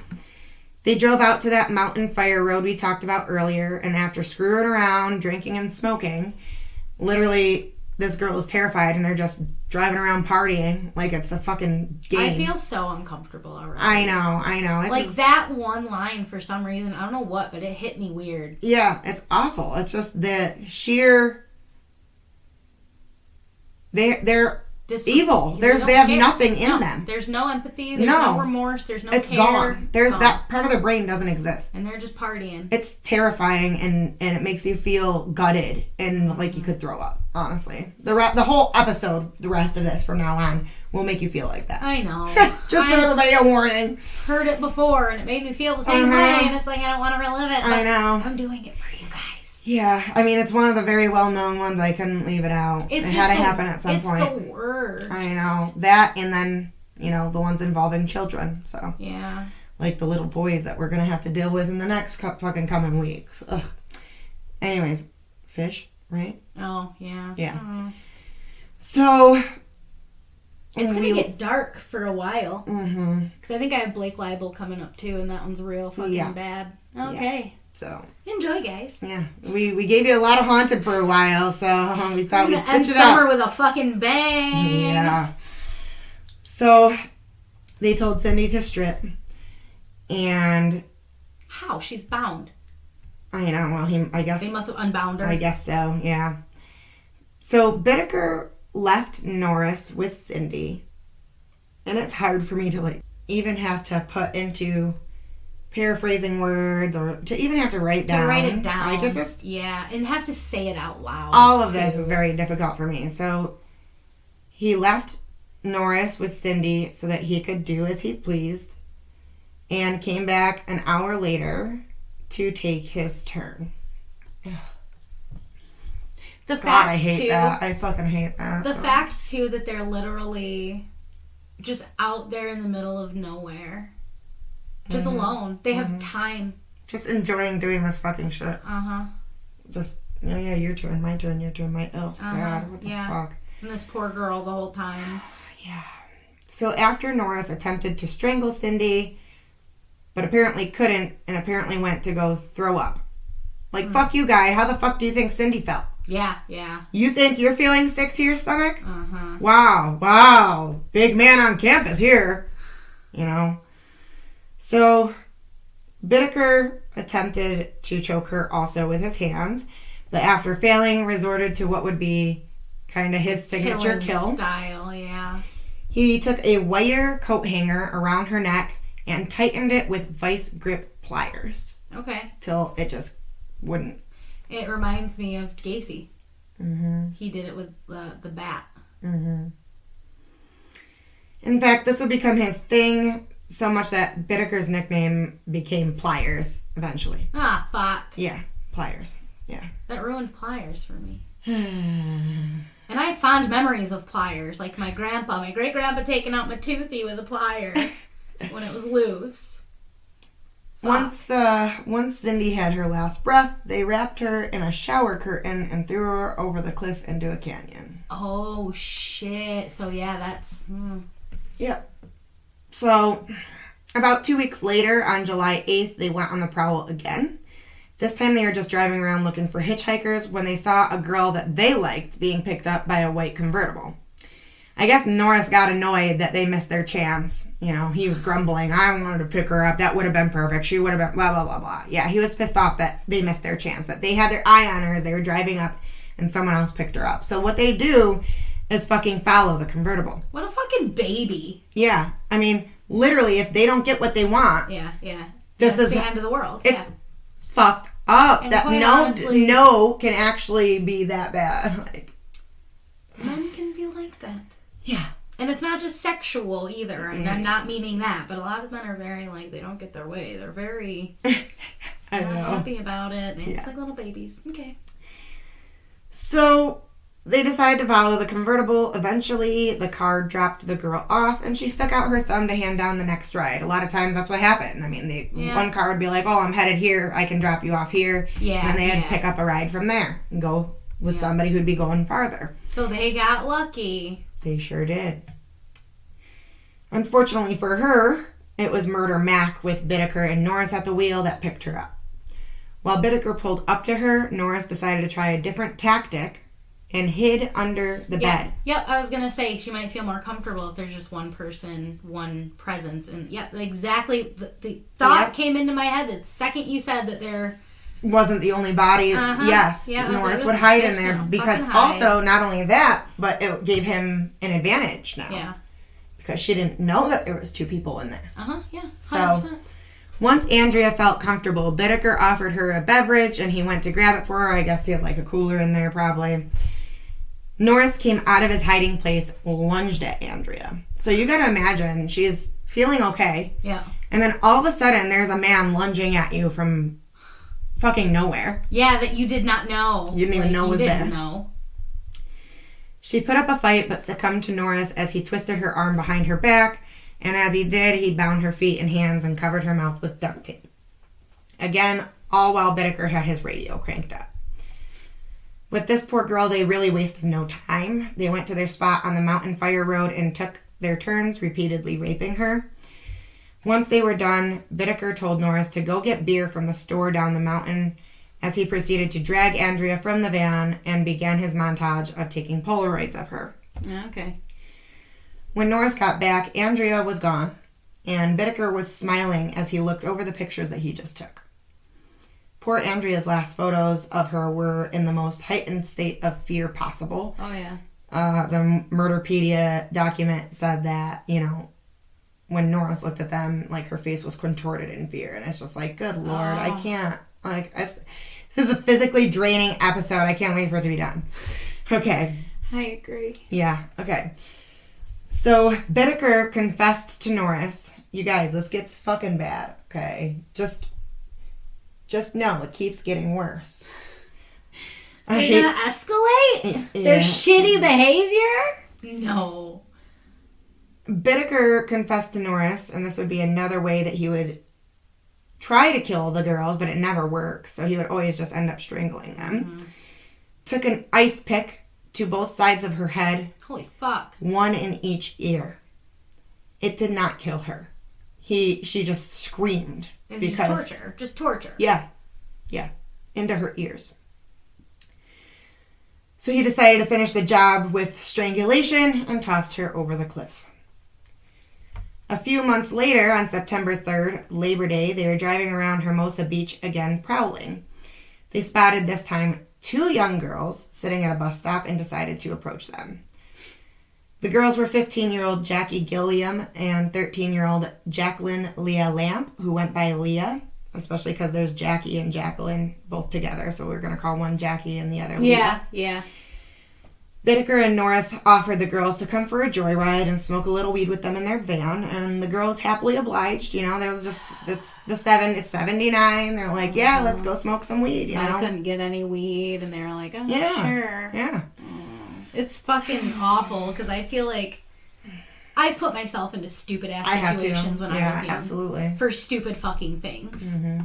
They drove out to that mountain fire road we talked about earlier, and after screwing around, drinking and smoking, literally this girl is terrified and they're just driving around partying like it's a fucking game. I feel so uncomfortable already. I know. It's like just, that one line for some reason, I don't know what, but it hit me weird. Yeah, it's awful. It's just the sheer... They're evil. They have nothing in them. There's no empathy. There's no remorse. There's no It's care. gone. That part of their brain doesn't exist. And they're just partying. It's terrifying, and it makes you feel gutted and like you could throw up, honestly. The whole episode, the rest of this from now on, will make you feel like that. I know. Just for everybody a warning. Heard it before, and it made me feel the same way, and it's like I don't want to relive it. But I know. I'm doing it for you guys. Yeah, I mean, it's one of the very well-known ones. I couldn't leave it out. It had to happen at some point. It's the worst. I know. That, and then, the ones involving children. So yeah. Like the little boys that we're going to have to deal with in the next fucking coming weeks. Ugh. Anyways, fish, right? Oh, yeah. Yeah. Oh. So... It's going to get dark for a while. Mm-hmm. Because I think I have Blake Libel coming up, too, and that one's real fucking bad. Okay. Yeah. So enjoy, guys. Yeah, we gave you a lot of Haunted for a while, so we thought we'd switch it up. Summer with a fucking bang. Yeah. So they told Cindy to strip, and how? She's bound. I know. Well, I guess they must have unbound her. I guess so. Yeah. So Bittaker left Norris with Cindy, and it's hard for me to even have to put into paraphrasing words or to even have to write down. To write it down. I could just... Yeah, and have to say it out loud. All of this is very difficult for me. So he left Norris with Cindy so that he could do as he pleased and came back an hour later to take his turn. The fact, God, I hate that. I fucking hate that. The fact, too, that they're literally just out there in the middle of nowhere. Just alone. They have time. Just enjoying doing this fucking shit. Uh-huh. Just, yeah, your turn, my turn, your turn, my... Oh, God, what the fuck? And this poor girl the whole time. Yeah. So after Norris attempted to strangle Cindy, but apparently couldn't, and apparently went to go throw up. Like, fuck you, guy. How the fuck do you think Cindy felt? Yeah. You think you're feeling sick to your stomach? Uh-huh. Wow. Big man on campus here. So, Bittaker attempted to choke her also with his hands, but after failing, resorted to what would be kind of his signature kill. Style, yeah. He took a wire coat hanger around her neck and tightened it with vice grip pliers. Okay. Till it just wouldn't. It reminds me of Gacy. Mm-hmm. He did it with the bat. Mm-hmm. In fact, this would become his thing so much that Bittaker's nickname became Pliers eventually. Ah, fuck. Yeah, Pliers. Yeah. That ruined Pliers for me. And I have fond memories of pliers. Like my great-grandpa taking out my toothy with a plier when it was loose. Once Cindy had her last breath, they wrapped her in a shower curtain and threw her over the cliff into a canyon. Oh, shit. So, yeah, that's... Yep. So, about 2 weeks later, on July 8th, they went on the prowl again. This time they were just driving around looking for hitchhikers when they saw a girl that they liked being picked up by a white convertible. I guess Norris got annoyed that they missed their chance. He was grumbling, I wanted to pick her up, that would have been perfect, she would have been blah, blah, blah, blah. Yeah, he was pissed off that they missed their chance, that they had their eye on her as they were driving up and someone else picked her up. So what they do is fucking follow the convertible. What a fucking baby. Yeah, I mean, literally, if they don't get what they want... Yeah. This is the end of the world. It's fucked up. And that honestly, no can actually be that bad. Men can be like that. Yeah. And it's not just sexual either. And I'm not meaning that, but a lot of men are very they don't get their way. They're very I know. happy about it. And it's like little babies. Okay. So they decided to follow the convertible. Eventually, the car dropped the girl off, and she stuck out her thumb to hand down the next ride. A lot of times, that's what happened. I mean, one car would be like, "Oh, I'm headed here. I can drop you off here." Yeah. And they had to pick up a ride from there and go with somebody who'd be going farther. So they got lucky. They sure did. Unfortunately for her, it was Murder Mac with Bittaker and Norris at the wheel that picked her up. While Bittaker pulled up to her, Norris decided to try a different tactic and hid under the bed. Yep, I was going to say she might feel more comfortable if there's just one person, one presence. And exactly. The thought came into my head the second you said that there wasn't the only body. Yes, Norris would hide in there because also not only that, but it gave him an advantage now. Yeah. Because she didn't know that there was 2 people in there. Yeah. 100%. So once Andrea felt comfortable, Bittaker offered her a beverage and he went to grab it for her. I guess he had like a cooler in there probably. Norris came out of his hiding place, lunged at Andrea. So you gotta imagine, she's feeling okay. Yeah. And then all of a sudden, there's a man lunging at you from fucking nowhere. Yeah, that you did not know. You didn't even know was there. You didn't know. She put up a fight, but succumbed to Norris as he twisted her arm behind her back. And as he did, he bound her feet and hands and covered her mouth with duct tape. Again, all while Bittaker had his radio cranked up. With this poor girl, they really wasted no time. They went to their spot on the mountain fire road and took their turns, repeatedly raping her. Once they were done, Bittaker told Norris to go get beer from the store down the mountain as he proceeded to drag Andrea from the van and began his montage of taking Polaroids of her. Okay. When Norris got back, Andrea was gone, and Bittaker was smiling as he looked over the pictures that he just took. Poor Andrea's last photos of her were in the most heightened state of fear possible. Oh, yeah. The Murderpedia document said that, when Norris looked at them, like, her face was contorted in fear. And it's just like, good Lord, I can't. This is a physically draining episode. I can't wait for it to be done. Okay. I agree. Yeah, okay. So, Bittaker confessed to Norris. You guys, this gets fucking bad, okay? Just know it keeps getting worse. They're gonna escalate? Yeah. Their shitty behavior? No. Bittaker confessed to Norris, and this would be another way that he would try to kill the girls, but it never works. So he would always just end up strangling them. Mm-hmm. Took an ice pick to both sides of her head. Holy fuck. One in each ear. It did not kill her. She just screamed. Because just torture. Yeah. Into her ears. So he decided to finish the job with strangulation and tossed her over the cliff. A few months later, on September 3rd, Labor Day, they were driving around Hermosa Beach again, prowling. They spotted this time 2 young girls sitting at a bus stop and decided to approach them. The girls were 15-year-old Jackie Gilliam and 13-year-old Jacqueline Leah Lamp, who went by Leah, especially because there's Jackie and Jacqueline both together, so we're going to call one Jackie and the other Leah. Yeah. Bittaker and Norris offered the girls to come for a joyride and smoke a little weed with them in their van, and the girls happily obliged. There was just, it's 79. They're like, yeah, let's go smoke some weed, I couldn't get any weed, and they were like, oh, sure. Yeah. It's fucking awful, because I feel like I put myself into stupid-ass situations when I was young. Absolutely. For stupid fucking things. Mm-hmm.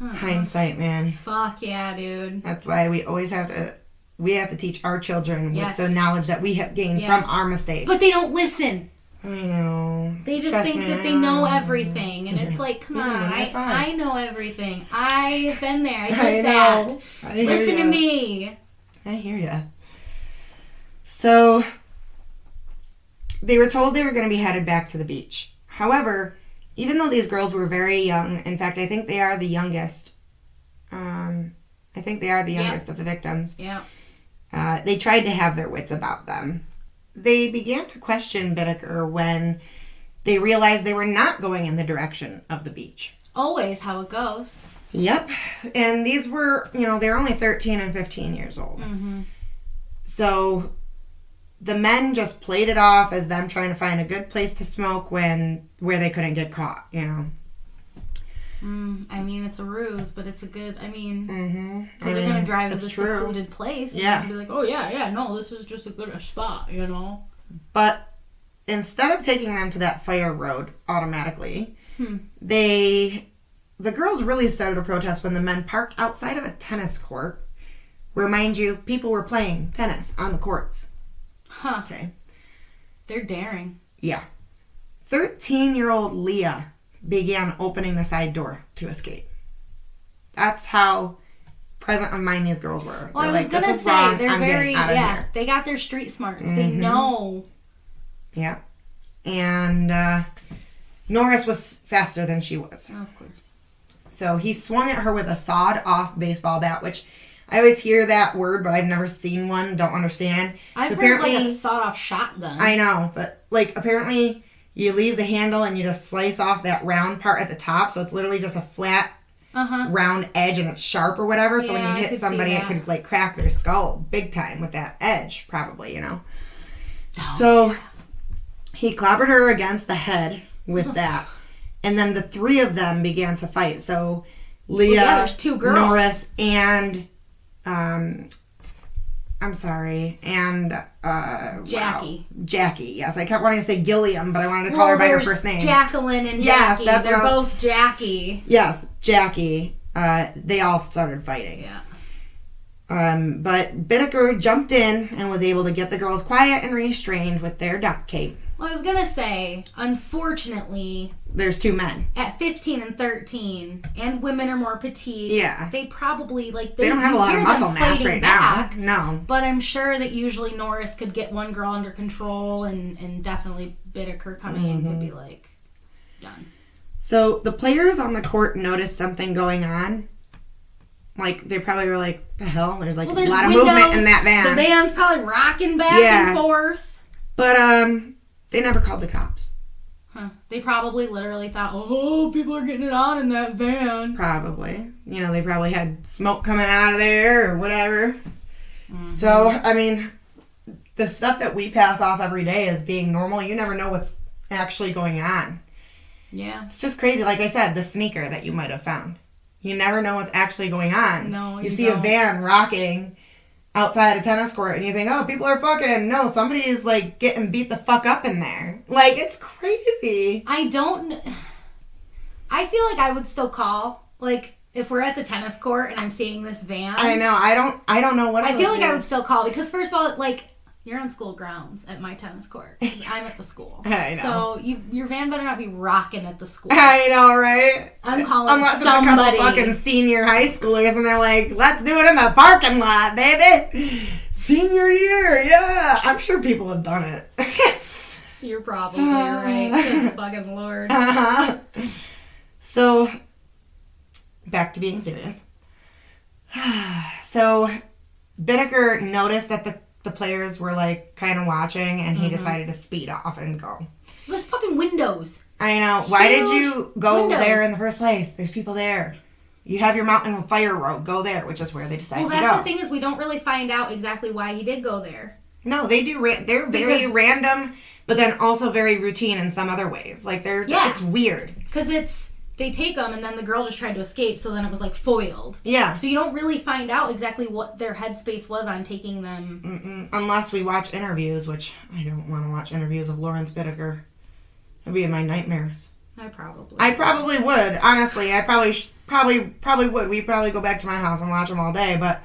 Hindsight, man. Fuck yeah, dude. That's why we always have to teach our children with the knowledge that we have gained from our mistakes. But they don't listen. I know. They just think that they know everything. And it's like, come on, I know everything. I've been there. I did that. Listen to me. I hear ya. So, they were told they were going to be headed back to the beach. However, even though these girls were very young, in fact, I think they are the youngest. Of the victims. Yeah. They tried to have their wits about them. They began to question Bittaker when they realized they were not going in the direction of the beach. Always how it goes. Yep. And these were, they're only 13 and 15 years old. Mm-hmm. So the men just played it off as them trying to find a good place to smoke where they couldn't get caught, it's a ruse, but it's a good, Mm-hmm. So they're going to drive to this secluded place. Yeah. And be like, oh, no, this is just a good spot, But instead of taking them to that fire road automatically, the girls really started to protest when the men parked outside of a tennis court where, mind you, people were playing tennis on the courts. Huh. Okay. They're daring. Yeah. 13-year-old Leah began opening the side door to escape. That's how present of mind these girls were. Well, they're I was like, gonna this is say wrong. they're I'm very getting out of here. They got their street smarts. They know. Yeah. And Norris was faster than she was. Oh, of course. So he swung at her with a sawed-off baseball bat, which I always hear that word, but I've never seen one. Don't understand. I've so heard like a sawed-off shotgun. I know, but like apparently you leave the handle and you just slice off that round part at the top, so it's literally just a flat, round edge and it's sharp or whatever. So when you hit somebody, it could like crack their skull big time with that edge, probably, you know. Oh, so he clobbered her against the head with that. And then the three of them began to fight. So Leah, there's two girls. Norris, and I'm sorry, and Jackie. Wow. Jackie, yes. I kept wanting to say Gilliam, but I wanted to call her by her first name. Jacqueline and Jackie. Yes, they're both Jackie. Yes, Jackie. They all started fighting. Yeah. But Bittaker jumped in and was able to get the girls quiet and restrained with their duct tape. Well, I was going to say, unfortunately... There's two men. At 15 and 13, and women are more petite. Yeah. They probably, like... They don't have a lot of muscle mass right back, now. No. But I'm sure that usually Norris could get one girl under control, and definitely Bittaker coming in could be, like, done. So, the players on the court noticed something going on. Like, they probably were like, the hell? There's, like, a lot of movement in that van. The van's probably rocking back and forth. But, they never called the cops. Huh. They probably literally thought, oh, people are getting it on in that van. Probably. You know, they probably had smoke coming out of there or whatever. So, I mean, the stuff that we pass off every day as being normal, you never know what's actually going on. Yeah. It's just crazy. Like I said, the sneaker that you might have found. You never know what's actually going on. No, you see don't. A van rocking outside a tennis court and you think, oh, people are fucking. No, somebody is like getting beat the fuck up in there. Like, it's crazy. I feel like I would still call. Like, if we're at the tennis court and I'm seeing this van. I know. I don't know what I feel like I would still call because first of all, like, you're on school grounds at my tennis court. I'm at the school. I know. So your van better not be rocking at the school. I know, right? I'm calling Unless somebody. Unless it's a couple fucking senior high schoolers and they're like, let's do it in the parking lot, baby. Senior year, yeah. I'm sure people have done it. You're probably right. Good fucking Lord. So, back to being serious. So, Bittaker noticed that the players were, like, kind of watching, and he decided to speed off and go. There's fucking windows. I know. Why did you go there in the first place? There's people there. You have your mountain fire road. Go there, which is where they decided to go. Well, that's the thing is we don't really find out exactly why he did go there. No, they do. They're very random, but then also very routine in some other ways. Like, it's weird. Because they take them, and then the girl just tried to escape, so then it was, like, foiled. Yeah. So you don't really find out exactly what their headspace was on taking them. Unless we watch interviews, which I don't want to watch interviews of Lawrence Bittaker. It'd be in my nightmares. I probably would. Honestly, I probably would. We'd probably go back to my house and watch him all day, but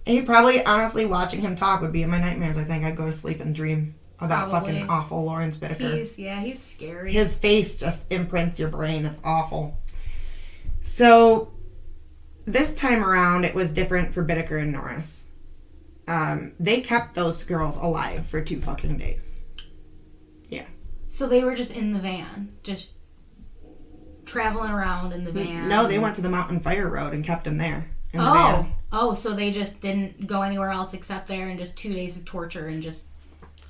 honestly, watching him talk would be in my nightmares. I think I'd go to sleep and dream about fucking awful Lawrence Bittaker. He's scary. His face just imprints your brain. It's awful. So, this time around, it was different for Bittaker and Norris. They kept those girls alive for 2 fucking days. Yeah. So they were just in the van, just traveling around in the van? No, they went to the mountain fire road and kept them there in the van. Oh, so they just didn't go anywhere else except there and just 2 days of torture and just...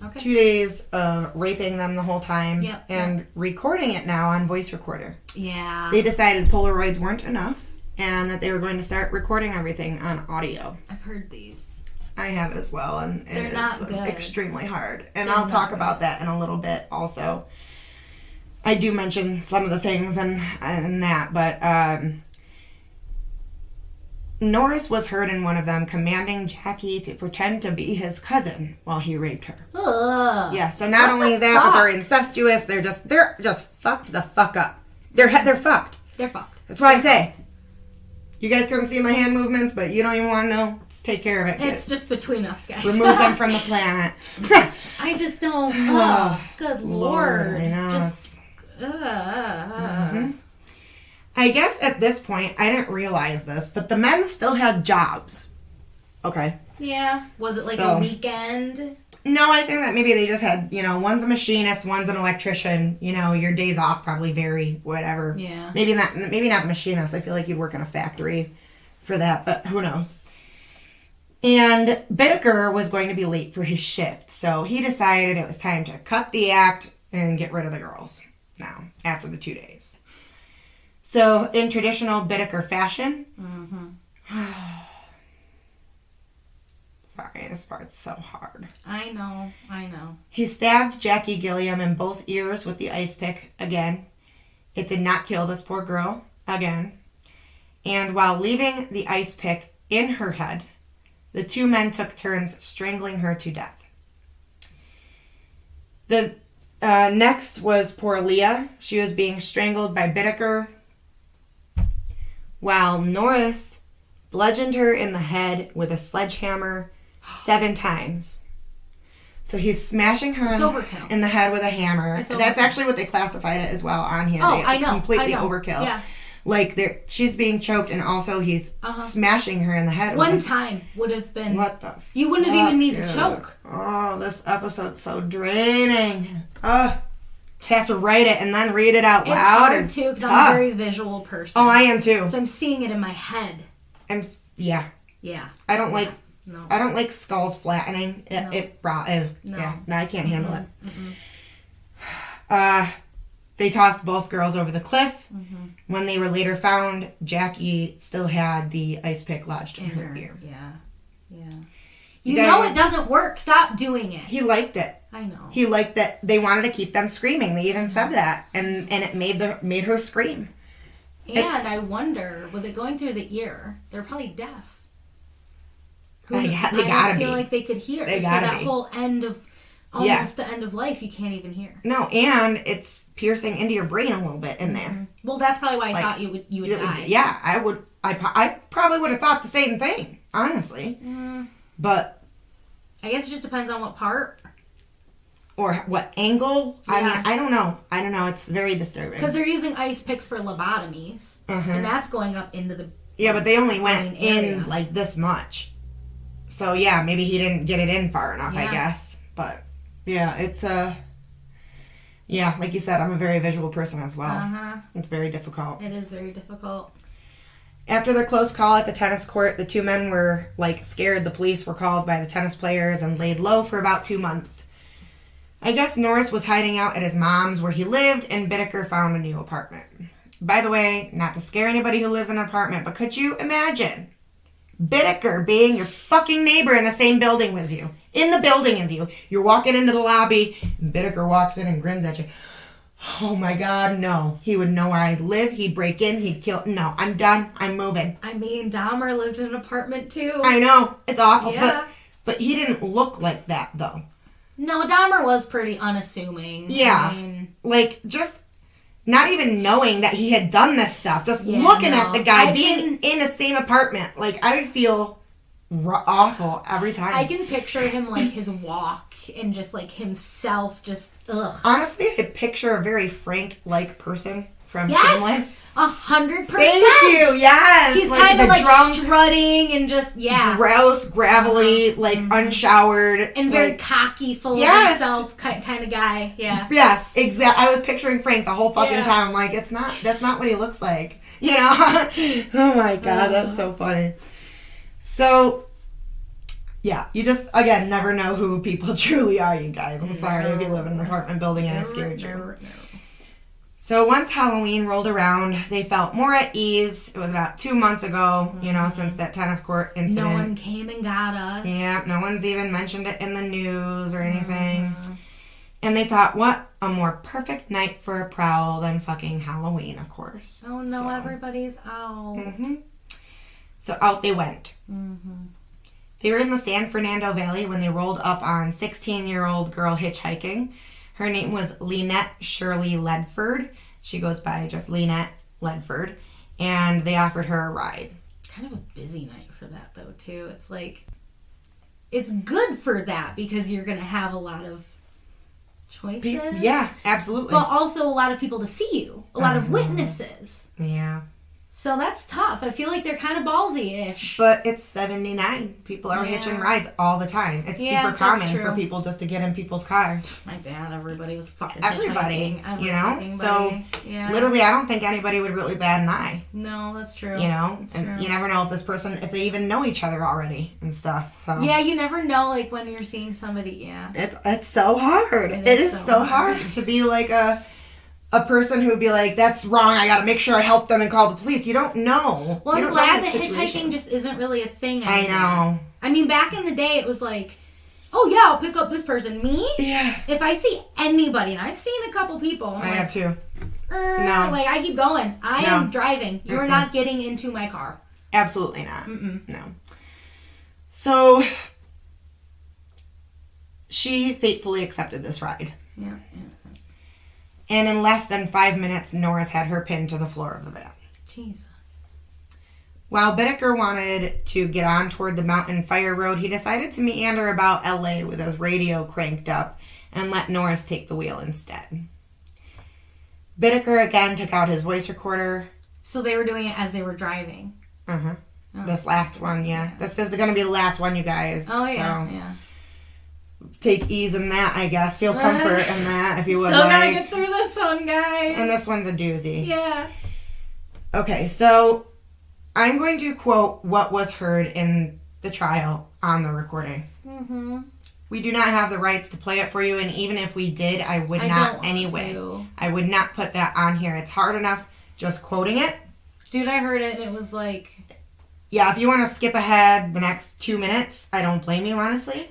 Okay. 2 days of raping them the whole time and recording it now on voice recorder. Yeah. They decided Polaroids weren't enough and that they were going to start recording everything on audio. I've heard these. I have as well, and they're not good. Extremely hard. And I'll talk about that in a little bit also. I do mention some of the things and that, but Norris was heard in one of them commanding Jackie to pretend to be his cousin while he raped her. Ugh. Yeah, so not only that, but they're incestuous. They're just fucked the fuck up. They're fucked. They're fucked. That's what I say. You guys couldn't see my hand movements, but you don't even want to know. Just take care of it. It's just between us, guys. Remove them from the planet. I just don't. Oh, good Lord. I know. Just. I guess at this point, I didn't realize this, but the men still had jobs. Okay. Yeah. Was it like a weekend? No, I think that maybe they just had, one's a machinist, one's an electrician. Your days off probably vary, whatever. Yeah. Maybe not the machinist. I feel like you'd work in a factory for that, but who knows. And Bittaker was going to be late for his shift, so he decided it was time to cut the act and get rid of the girls now, after the 2 days. So, in traditional Bittaker fashion... Sorry, this part's so hard. I know. He stabbed Jackie Gilliam in both ears with the ice pick again. It did not kill this poor girl again. And while leaving the ice pick in her head, the 2 men took turns strangling her to death. The next was poor Leah. She was being strangled by Bittaker, while Norris bludgeoned her in the head with a sledgehammer 7 times. So he's smashing her in the head with a hammer. That's actually what they classified it as well on here. I know. Completely overkill. Yeah. Like, she's being choked, and also he's smashing her in the head. One time would have been... What the You wouldn't have even needed to choke. Oh, this episode's so draining. To have to write it and then read it out loud. It's hard, too, because I'm a very visual person. Oh, I am, too. So I'm seeing it in my head. Yeah. I don't like... No. I don't like skulls flattening. No, I can't handle it. They tossed both girls over the cliff. When they were later found, Jackie still had the ice pick lodged in her ear. Yeah. You know it doesn't work. Stop doing it. He liked it. I know. He liked that they wanted to keep them screaming. They even said that, and it made her scream. And I wonder, with it going through the ear, they're probably deaf. They gotta be. I feel like they could hear. They gotta be. Whole end of... Almost the end of life, you can't even hear. No, and it's piercing into your brain a little bit in there. Well, that's probably why I thought you would die. Yeah, I would. I probably would have thought the same thing, honestly. But I guess it just depends on what part or what angle. Yeah. I mean, I don't know. It's very disturbing because they're using ice picks for lobotomies, and that's going up into the but they only went in like this much. So yeah, maybe he didn't get it in far enough. I guess, but. Yeah, it's like you said, I'm a very visual person as well. It's very difficult. It is very difficult. After their close call at the tennis court, the 2 men were, scared. The police were called by the tennis players and laid low for about 2 months. I guess Norris was hiding out at his mom's where he lived, and Bittaker found a new apartment. By the way, not to scare anybody who lives in an apartment, but could you imagine Bittaker being your fucking neighbor in the same building as you? In the building as you. You're walking into the lobby, and Bittaker walks in and grins at you. Oh my God, no. He would know where I live. He'd break in. He'd kill. No, I'm done. I'm moving. I mean, Dahmer lived in an apartment too. I know. It's awful. Yeah. But he didn't look like that, though. No, Dahmer was pretty unassuming. Yeah. I mean, just not even knowing that he had done this stuff. Just looking at the guy being in the same apartment. I would feel... awful every time. I can picture him his walk and just himself just ugh. Honestly, I picture a very Frank-like person from Shameless. 100%. Thank you. Yes. He's kind of drunk, strutting and just gross, gravelly, unshowered, and very cocky, full of himself kind of guy. Yeah. Yes, exactly. I was picturing Frank the whole fucking time. I'm like, that's not what he looks like. Oh my God, that's so funny. So, you just, again, never know who people truly are, you guys. I'm sorry if you live in an apartment building and I scared you. So, once Halloween rolled around, they felt more at ease. It was about 2 months ago, since that tennis court incident. No one came and got us. Yeah, no one's even mentioned it in the news or anything. And they thought, what a more perfect night for a prowl than fucking Halloween, of course. Oh, no, everybody's out. So out they went. They were in the San Fernando Valley when they rolled up on 16-year-old girl hitchhiking. Her name was Lynette Shirley Ledford. She goes by just Lynette Ledford. And they offered her a ride. Kind of a busy night for that, though, too. It's it's good for that because you're going to have a lot of choices. Yeah, absolutely. But also a lot of people to see you. A lot of witnesses. Yeah. So that's tough. I feel like they're kind of ballsy-ish. But it's 79. People are hitching rides all the time. It's super common for people just to get in people's cars. My dad, everybody was fucking Everybody, hitchhiking. you know? So, literally, I don't think anybody would really bat an eye. No, that's true. You know? And you never know if this person, if they even know each other already and stuff. So yeah, you never know, like, when you're seeing somebody, It's so hard. It is so hard to be like a person who would be like, that's wrong, I gotta make sure I help them and call the police. You don't know. Well, I'm glad that hitchhiking just isn't really a thing anymore. I know. I mean, back in the day, it was like, oh yeah, I'll pick up this person. Me? Yeah. If I see anybody, and I've seen a couple people. I have too. No. Like, I keep going. I am driving. You're not getting into my car. Absolutely not. No. So, she faithfully accepted this ride. Yeah. And in less than 5 minutes, Norris had her pinned to the floor of the van. Jesus. While Bittaker wanted to get on toward the mountain fire road, he decided to meander about LA with his radio cranked up and let Norris take the wheel instead. Bittaker again took out his voice recorder. So they were doing it as they were driving? Uh-huh. Oh. This last one, yeah. This is going to be the last one, you guys. Oh, yeah, so. Take ease in that, I guess. Feel comfort in that, if you would like. Still gotta get through this one, guys. And this one's a doozy. Yeah. Okay, so I'm going to quote what was heard in the trial on the recording. Mm-hmm. We do not have the rights to play it for you, and even if we did, I would not anyway. I would not put that on here. It's hard enough just quoting it. Dude, I heard it, and it was like... Yeah, if you want to skip ahead the next 2 minutes, I don't blame you, honestly.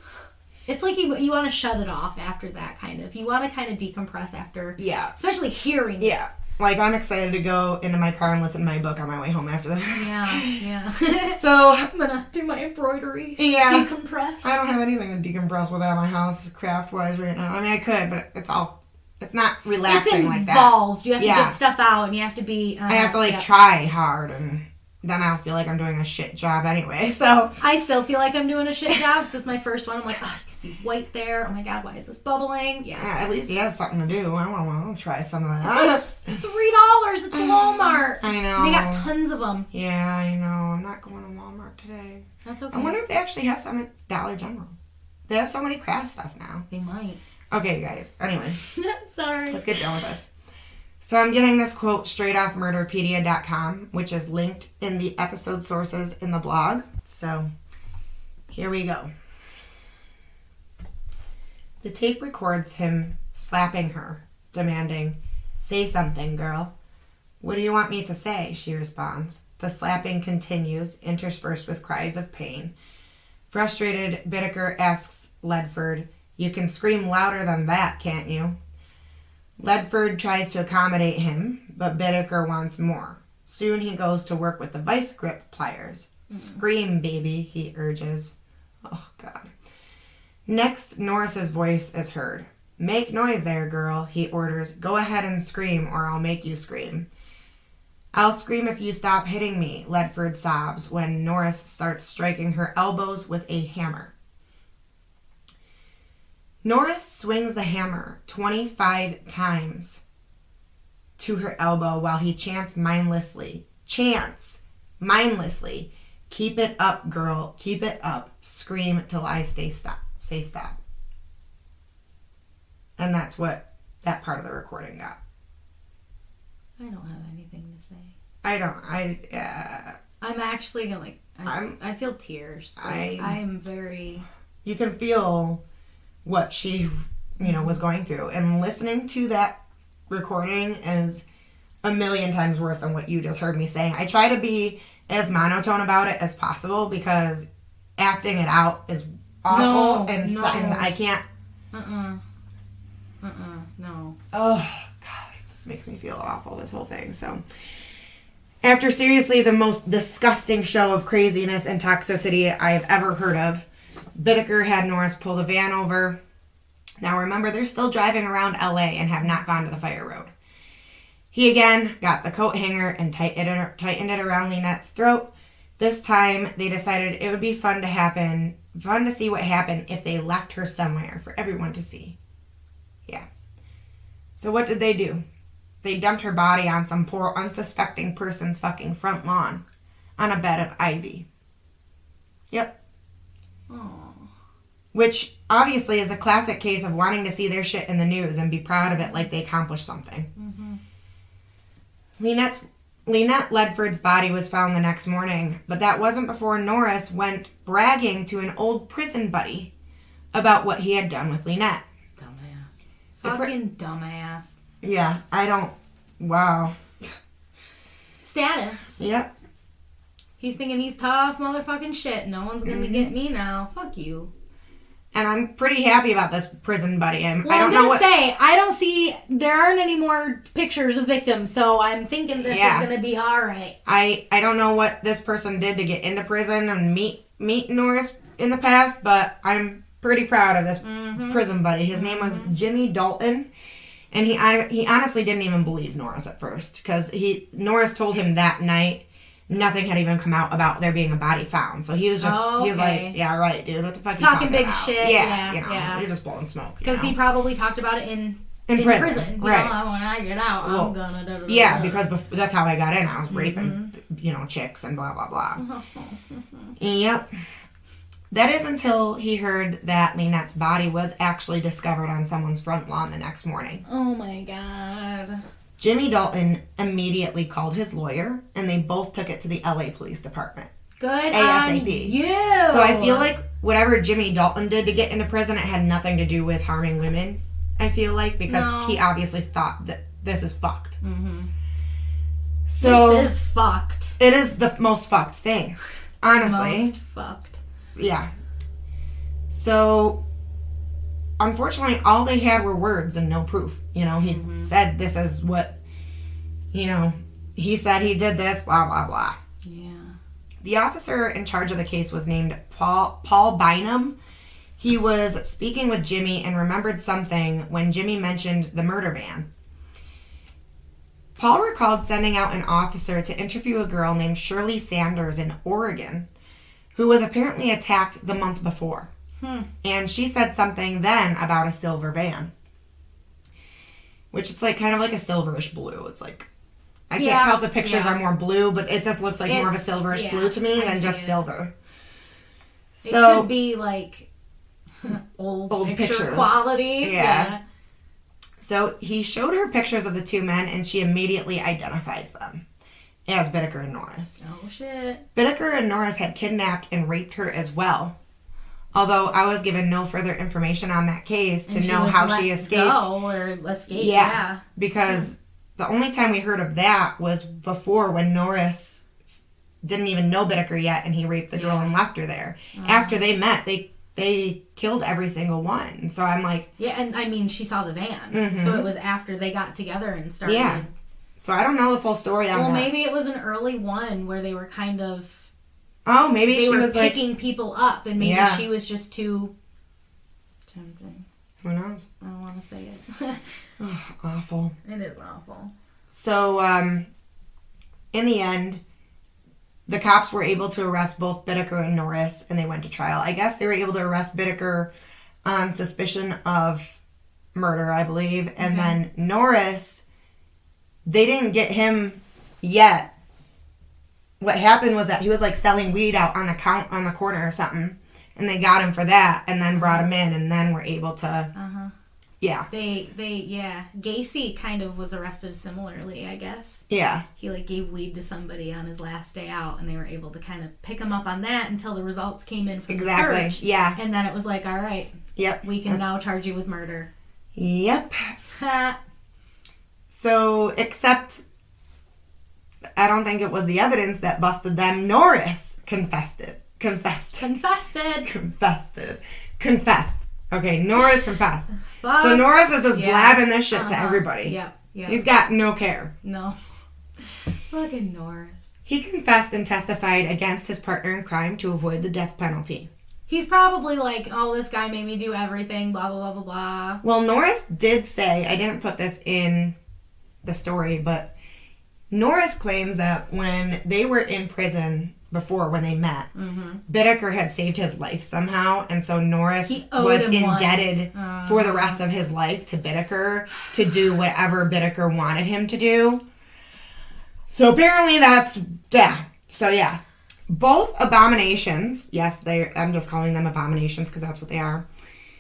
It's like you want to shut it off after that, kind of. You want to kind of decompress after. Yeah. Especially hearing it. Yeah. Like, I'm excited to go into my car and listen to my book on my way home after this. Yeah. So. I'm going to do my embroidery. Yeah. Decompress. I don't have anything to decompress with at my house, craft-wise, right now. I mean, I could, but it's not relaxing like that. It's involved. You have to get stuff out, and you have to be... I have to, try hard, and... then I'll feel like I'm doing a shit job anyway, so... I still feel like I'm doing a shit job, because it's my first one. I'm like, oh, you see white there. Oh my god, why is this bubbling? Yeah. At least he has something to do. I want to try some of that. It's $3 at the Walmart. I know. They got tons of them. Yeah, I know. I'm not going to Walmart today. That's okay. I wonder if they actually have some at Dollar General. They have so many craft stuff now. They might. Okay, guys. Anyway. Sorry. Let's get done with this. So I'm getting this quote straight off murderpedia.com, which is linked in the episode sources in the blog. So here we go. The tape records him slapping her, demanding, "Say something, girl." "What do you want me to say?" she responds. The slapping continues, interspersed with cries of pain. Frustrated, Bittaker asks Ledford, "You can scream louder than that, can't you?" Ledford tries to accommodate him, but Bittaker wants more. Soon he goes to work with the vice grip pliers. "Scream, baby," he urges. Oh, God. Next, Norris's voice is heard. "Make noise there, girl," he orders. "Go ahead and scream, or I'll make you scream." "I'll scream if you stop hitting me," Ledford sobs when Norris starts striking her elbows with a hammer. Norris swings the hammer 25 times to her elbow while he chants mindlessly, "Keep it up, girl, keep it up. Scream till I say stop." And that's what that part of the recording got. I don't have anything to say. I'm actually gonna, I feel tears. I'm very... You can feel what she, was going through. And listening to that recording is a million times worse than what you just heard me saying. I try to be as monotone about it as possible because acting it out is awful and I can't. No. Oh, God. It just makes me feel awful, this whole thing. So, after seriously the most disgusting show of craziness and toxicity I've ever heard of, Bittaker had Norris pull the van over. Now remember, they're still driving around LA and have not gone to the fire road. He again got the coat hanger and tightened it around Lynette's throat. This time, they decided it would be fun to see what happened if they left her somewhere for everyone to see. Yeah. So what did they do? They dumped her body on some poor unsuspecting person's fucking front lawn on a bed of ivy. Yep. Aww. Which obviously is a classic case of wanting to see their shit in the news and be proud of it like they accomplished something. Mm-hmm. Lynette Ledford's body was found the next morning, but that wasn't before Norris went bragging to an old prison buddy about what he had done with Lynette. Dumbass. Fucking dumbass. Yeah, wow. Status. Yep. He's thinking he's tough motherfucking shit. No one's gonna get me now. Fuck you. And I'm pretty happy about this prison buddy. I don't see, there aren't any more pictures of victims, so I'm thinking this is going to be alright. I don't know what this person did to get into prison and meet Norris in the past, but I'm pretty proud of this prison buddy. His name was Jimmy Dalton, and he honestly didn't even believe Norris at first, because Norris told him that night nothing had even come out about there being a body found. So he was just, he was like, yeah, right, dude, what the fuck are you talking big about? Shit. Yeah, you're just blowing smoke. Because he probably talked about it in prison. Right. When I get out, I'm gonna... Yeah, because that's how I got in. I was raping, chicks and blah, blah, blah. Yep. That is until he heard that Lynette's body was actually discovered on someone's front lawn the next morning. Oh my God. Jimmy Dalton immediately called his lawyer, and they both took it to the LA Police Department. Good ASAP. on you. So I feel like whatever Jimmy Dalton did to get into prison, it had nothing to do with harming women, I feel like, because he obviously thought that this is fucked. Mm-hmm. So this is fucked. It is the most fucked thing, honestly. Most fucked. Yeah. So... unfortunately, all they had were words and no proof. He said this is what, he said he did this, blah, blah, blah. Yeah. The officer in charge of the case was named Paul Bynum. He was speaking with Jimmy and remembered something when Jimmy mentioned the murder van. Paul recalled sending out an officer to interview a girl named Shirley Sanders in Oregon, who was apparently attacked the month before. And she said something then about a silver van. Which it's like kind of like a silverish blue. It's like, I can't tell if the pictures are more blue, but it just looks like more of a silverish blue to me than just silver. So, it could be like old picture quality. Yeah. So he showed her pictures of the two men, and she immediately identifies them as Bittaker and Norris. Oh, shit. Bittaker and Norris had kidnapped and raped her as well. Although I was given no further information on that case to know how she escaped. Yeah. Because the only time we heard of that was before when Norris didn't even know Bittaker yet and he raped the girl and left her there. After they met, they killed every single one. So I'm like... yeah, and I mean, she saw the van. Mm-hmm. So it was after they got together and started... yeah. So I don't know the full story on that. Well, maybe it was an early one where they were kind of... oh, maybe she was picking people up, and maybe she was just too tempting. Who knows? I don't want to say it. Oh, awful. It is awful. So, in the end, the cops were able to arrest both Bittaker and Norris, and they went to trial. I guess they were able to arrest Bittaker on suspicion of murder, I believe, and then Norris, they didn't get him yet. What happened was that he was like selling weed out on the corner or something, and they got him for that, and then brought him in, and then were able to. Yeah. Gacy kind of was arrested similarly, I guess. Yeah. He like gave weed to somebody on his last day out, and they were able to kind of pick him up on that until the results came in from the search. Yeah. And then it was like, all right. Yep. We can now charge you with murder. Yep. So, except I don't think it was the evidence that busted them. Norris confessed. Okay, Norris confessed. So Norris is just blabbing this shit to everybody. Yep. He's got no care. No. Fucking Norris. He confessed and testified against his partner in crime to avoid the death penalty. He's probably like, oh, this guy made me do everything, blah, blah, blah, blah, blah. Well, Norris did say, I didn't put this in the story, but Norris claims that when they were in prison, before when they met. Bittaker had saved his life somehow, and so Norris was indebted for the rest of his life to Bittaker to do whatever Bittaker wanted him to do. So apparently that's, yeah. So yeah. Both abominations, yes, I'm just calling them abominations because that's what they are.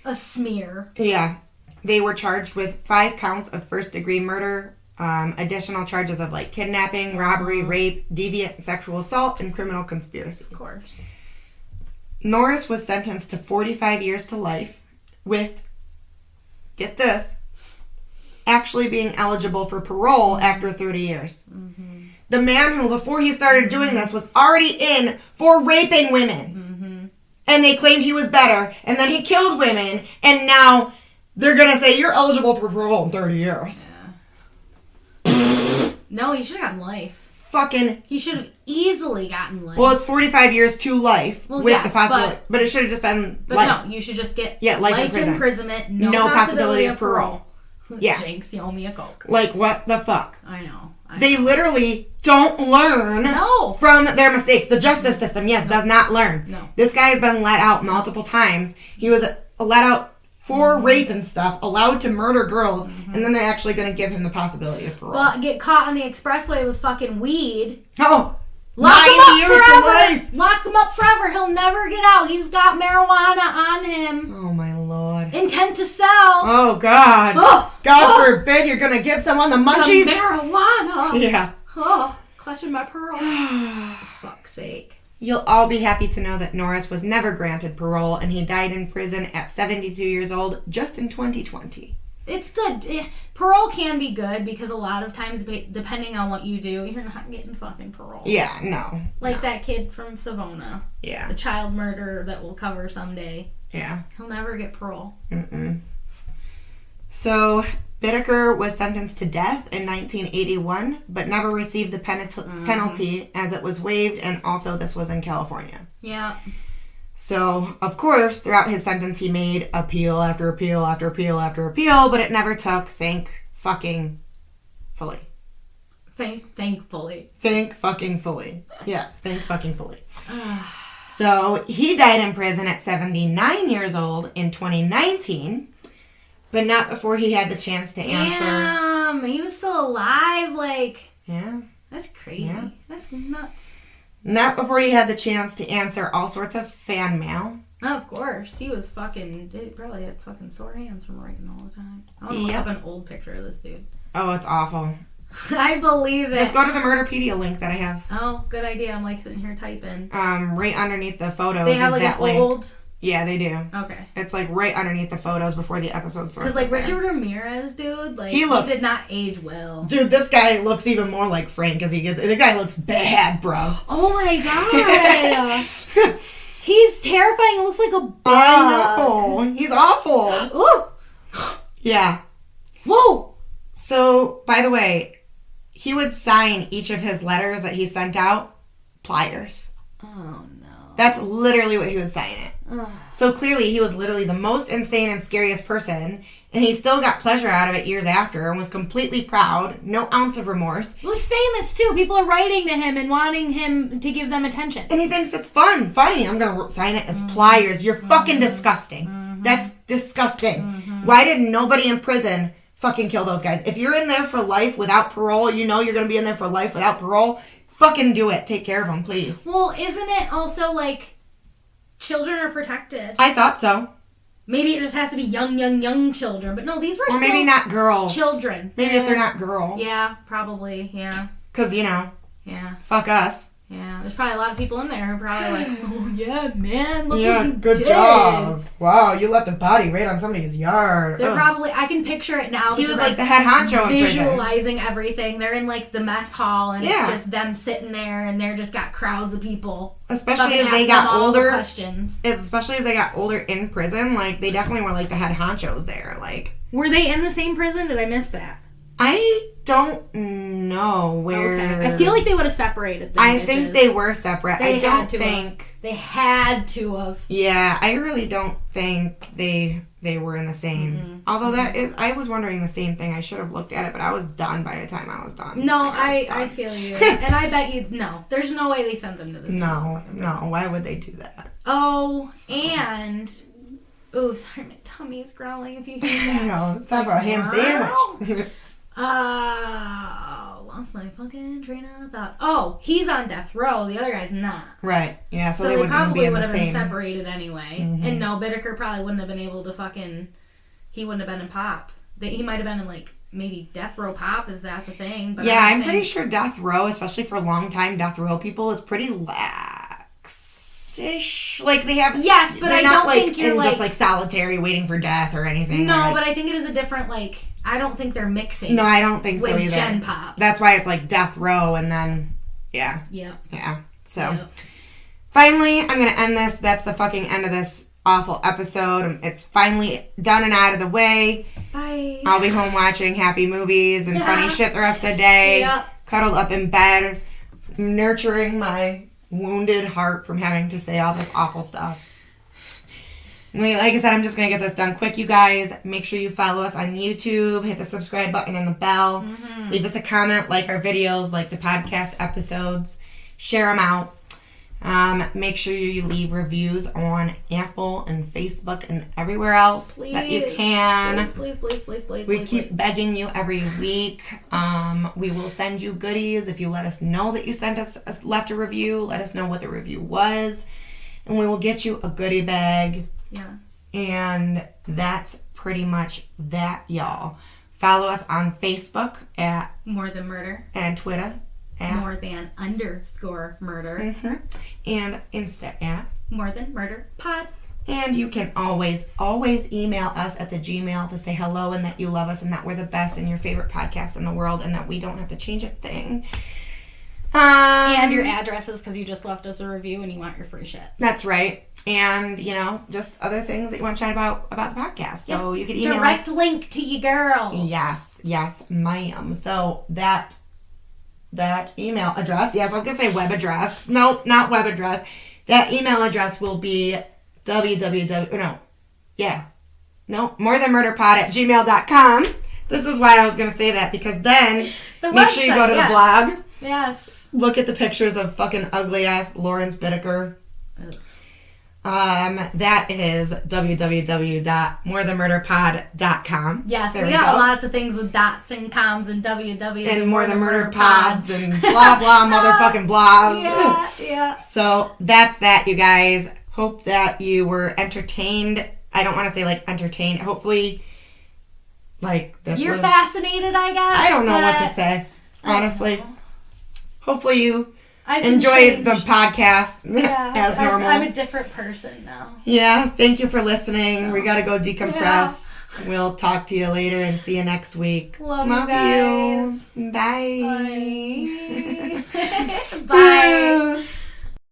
A smear. Yeah. They were charged with 5 counts of first-degree murder, additional charges of like kidnapping, robbery, rape, deviant sexual assault, and criminal conspiracy. Of course. Norris was sentenced to 45 years to life with, get this, actually being eligible for parole after 30 years. The man who, before he started doing this, was already in for raping women. And they claimed he was better. And then he killed women. And now they're going to say, you're eligible for parole in 30 years. Yeah. No, he should have gotten life. He should have easily gotten life. Well, it's 45 years to life with the possibility. But it should have just been life. But no, you should just get life imprisonment, no possibility of parole. Yeah. Jinx, you owe me a Coke. Like, what the fuck? I know. They literally don't learn from their mistakes. The justice system, does not learn. No. This guy has been let out multiple times. He was let out for rape and stuff, allowed to murder girls, and then they're actually going to give him the possibility of parole. Well, get caught on the expressway with fucking weed. Oh, Lock him up forever. Lock him up forever. He'll never get out. He's got marijuana on him. Oh, my Lord. Intent to sell. Oh, God. God forbid you're going to give someone the munchies. The marijuana. Yeah. Oh, clutching my pearl. For fuck's sake. You'll all be happy to know that Norris was never granted parole, and he died in prison at 72 years old just in 2020. It's good. Parole can be good because a lot of times, depending on what you do, you're not getting fucking parole. Yeah, no. Like that kid from Savona. Yeah. The child murderer that we'll cover someday. Yeah. He'll never get parole. So, Bittaker was sentenced to death in 1981, but never received the penalty as it was waived, and also this was in California. Yeah. So, of course, throughout his sentence, he made appeal after appeal after appeal after appeal, but it never took. Thankfully. Yes, thankfully. So, he died in prison at 79 years old in 2019, but not before he had the chance to answer. Damn, he was still alive, Yeah. That's crazy. Yeah. That's nuts. Not before he had the chance to answer all sorts of fan mail. Oh, of course. He probably had fucking sore hands from writing all the time. I want to look up an old picture of this dude. Oh, it's awful. I believe it. Just go to the Murderpedia link that I have. Oh, good idea. I'm sitting here typing. Right underneath the photos. They have an old... Yeah, they do. Okay. It's right underneath the photos before the episode starts. Because Richard Ramirez, dude, he did not age well. Dude, this guy looks even more like Frank as he gets. The guy looks bad, bro. Oh my god. He's terrifying. He looks like a bug. I know. He's awful. Ooh. Yeah. Whoa. So, by the way, he would sign each of his letters that he sent out pliers. Oh no. That's literally what he would sign it. So clearly he was literally the most insane and scariest person, and he still got pleasure out of it years after and was completely proud, no ounce of remorse. Well, he's famous too. People are writing to him and wanting him to give them attention. And he thinks it's funny. I'm going to sign it as pliers. You're fucking disgusting. That's disgusting. Why did nobody in prison fucking kill those guys? If you're in there for life without parole, you know you're going to be in there for life without parole, fucking do it. Take care of them, please. Well, isn't it also children are protected? I thought so. Maybe it just has to be young children. But no, these were or maybe not girls. Children. Maybe if they're not girls. Yeah, probably. Yeah. Because, Yeah. Fuck us. Yeah. There's probably a lot of people in there who are probably oh, yeah, man. Look what you good did. Job. Wow, you left a body right on somebody's yard. They're probably, I can picture it now. He was the head honcho in prison. Visualizing everything. They're in the mess hall and it's just them sitting there and they're just got crowds of people. Especially as they got older. Questions. Especially as they got older in prison, they definitely were the head honchos there. Were they in the same prison? Did I miss that? I don't know where. Okay. I feel like they would have separated them. I think they were separate. They had to have. Yeah, I really don't think they they were in the same. Although I was wondering the same thing. I should have looked at it, but I was done by the time I was done. No, I feel you. And I bet you, no. There's no way they sent them to this. No. Why would they do that? Oh, and... Oh, sorry, my tummy is growling if you hear that. No, it's not about ham sandwich. Lost my fucking train of thought. Oh, he's on death row. The other guy's not. Right. Yeah, so they probably would have been separated anyway. And no, Bittaker probably wouldn't have been able to fucking... He wouldn't have been in Pop. He might have been in, like, maybe death row Pop, if that's a thing. But yeah, I'm pretty sure death row, especially for long-time death row people, it's pretty lax-ish. Like, they have... Yes, but I don't think you're, just, like, solitary waiting for death or anything. No, but I think it is a different, like... I don't think they're mixing. No, I don't think so either. With Gen Pop. That's why it's like death row and then, yeah. Yep. Yeah. So, finally, I'm going to end this. That's the fucking end of this awful episode. It's finally done and out of the way. Bye. I'll be home watching happy movies and funny shit the rest of the day. Yep. Cuddled up in bed, nurturing my wounded heart from having to say all this awful stuff. Like I said, I'm just going to get this done quick, you guys. Make sure you follow us on YouTube. Hit the subscribe button and the bell. Leave us a comment, like our videos, like the podcast episodes. Share them out. Make sure you leave reviews on Apple and Facebook and everywhere else that you can. Please. We keep begging you every week. We will send you goodies if you let us know that you left a review. Let us know what the review was. And we will get you a goodie bag. Yeah. And that's pretty much that, y'all. Follow us on Facebook at More Than Murder. And Twitter at More Than _murder. And Insta at More Than Murder Pod. And you can always email us at the Gmail to say hello and that you love us and that we're the best and your favorite podcast in the world and that we don't have to change a thing. And your addresses because you just left us a review and you want your free shit. That's right. And, just other things that you want to chat about the podcast. So you can email direct us. link to you girls. Yes, ma'am. So that email address, yes, I was going to say web address. Nope, not web address. That email address will be morethanmurderpod@gmail.com. This is why I was going to say that, because then make sure you go to the blog. Yes. Look at the pictures of fucking ugly ass Lawrence Bittaker. That is www.morethanmurderpod.com. Yes, we got lots of things with dots and coms and www. And More Than Murder Pods and blah, blah, motherfucking blah. Yeah. So that's that, you guys. Hope that you were entertained. I don't want to say, entertained. Hopefully, You're fascinated, I guess. I don't know what to say, honestly. Hopefully you enjoy the podcast as normal. I'm a different person now. Yeah, thank you for listening. We got to go decompress. Yeah. We'll talk to you later and see you next week. Love you guys. Bye. Bye.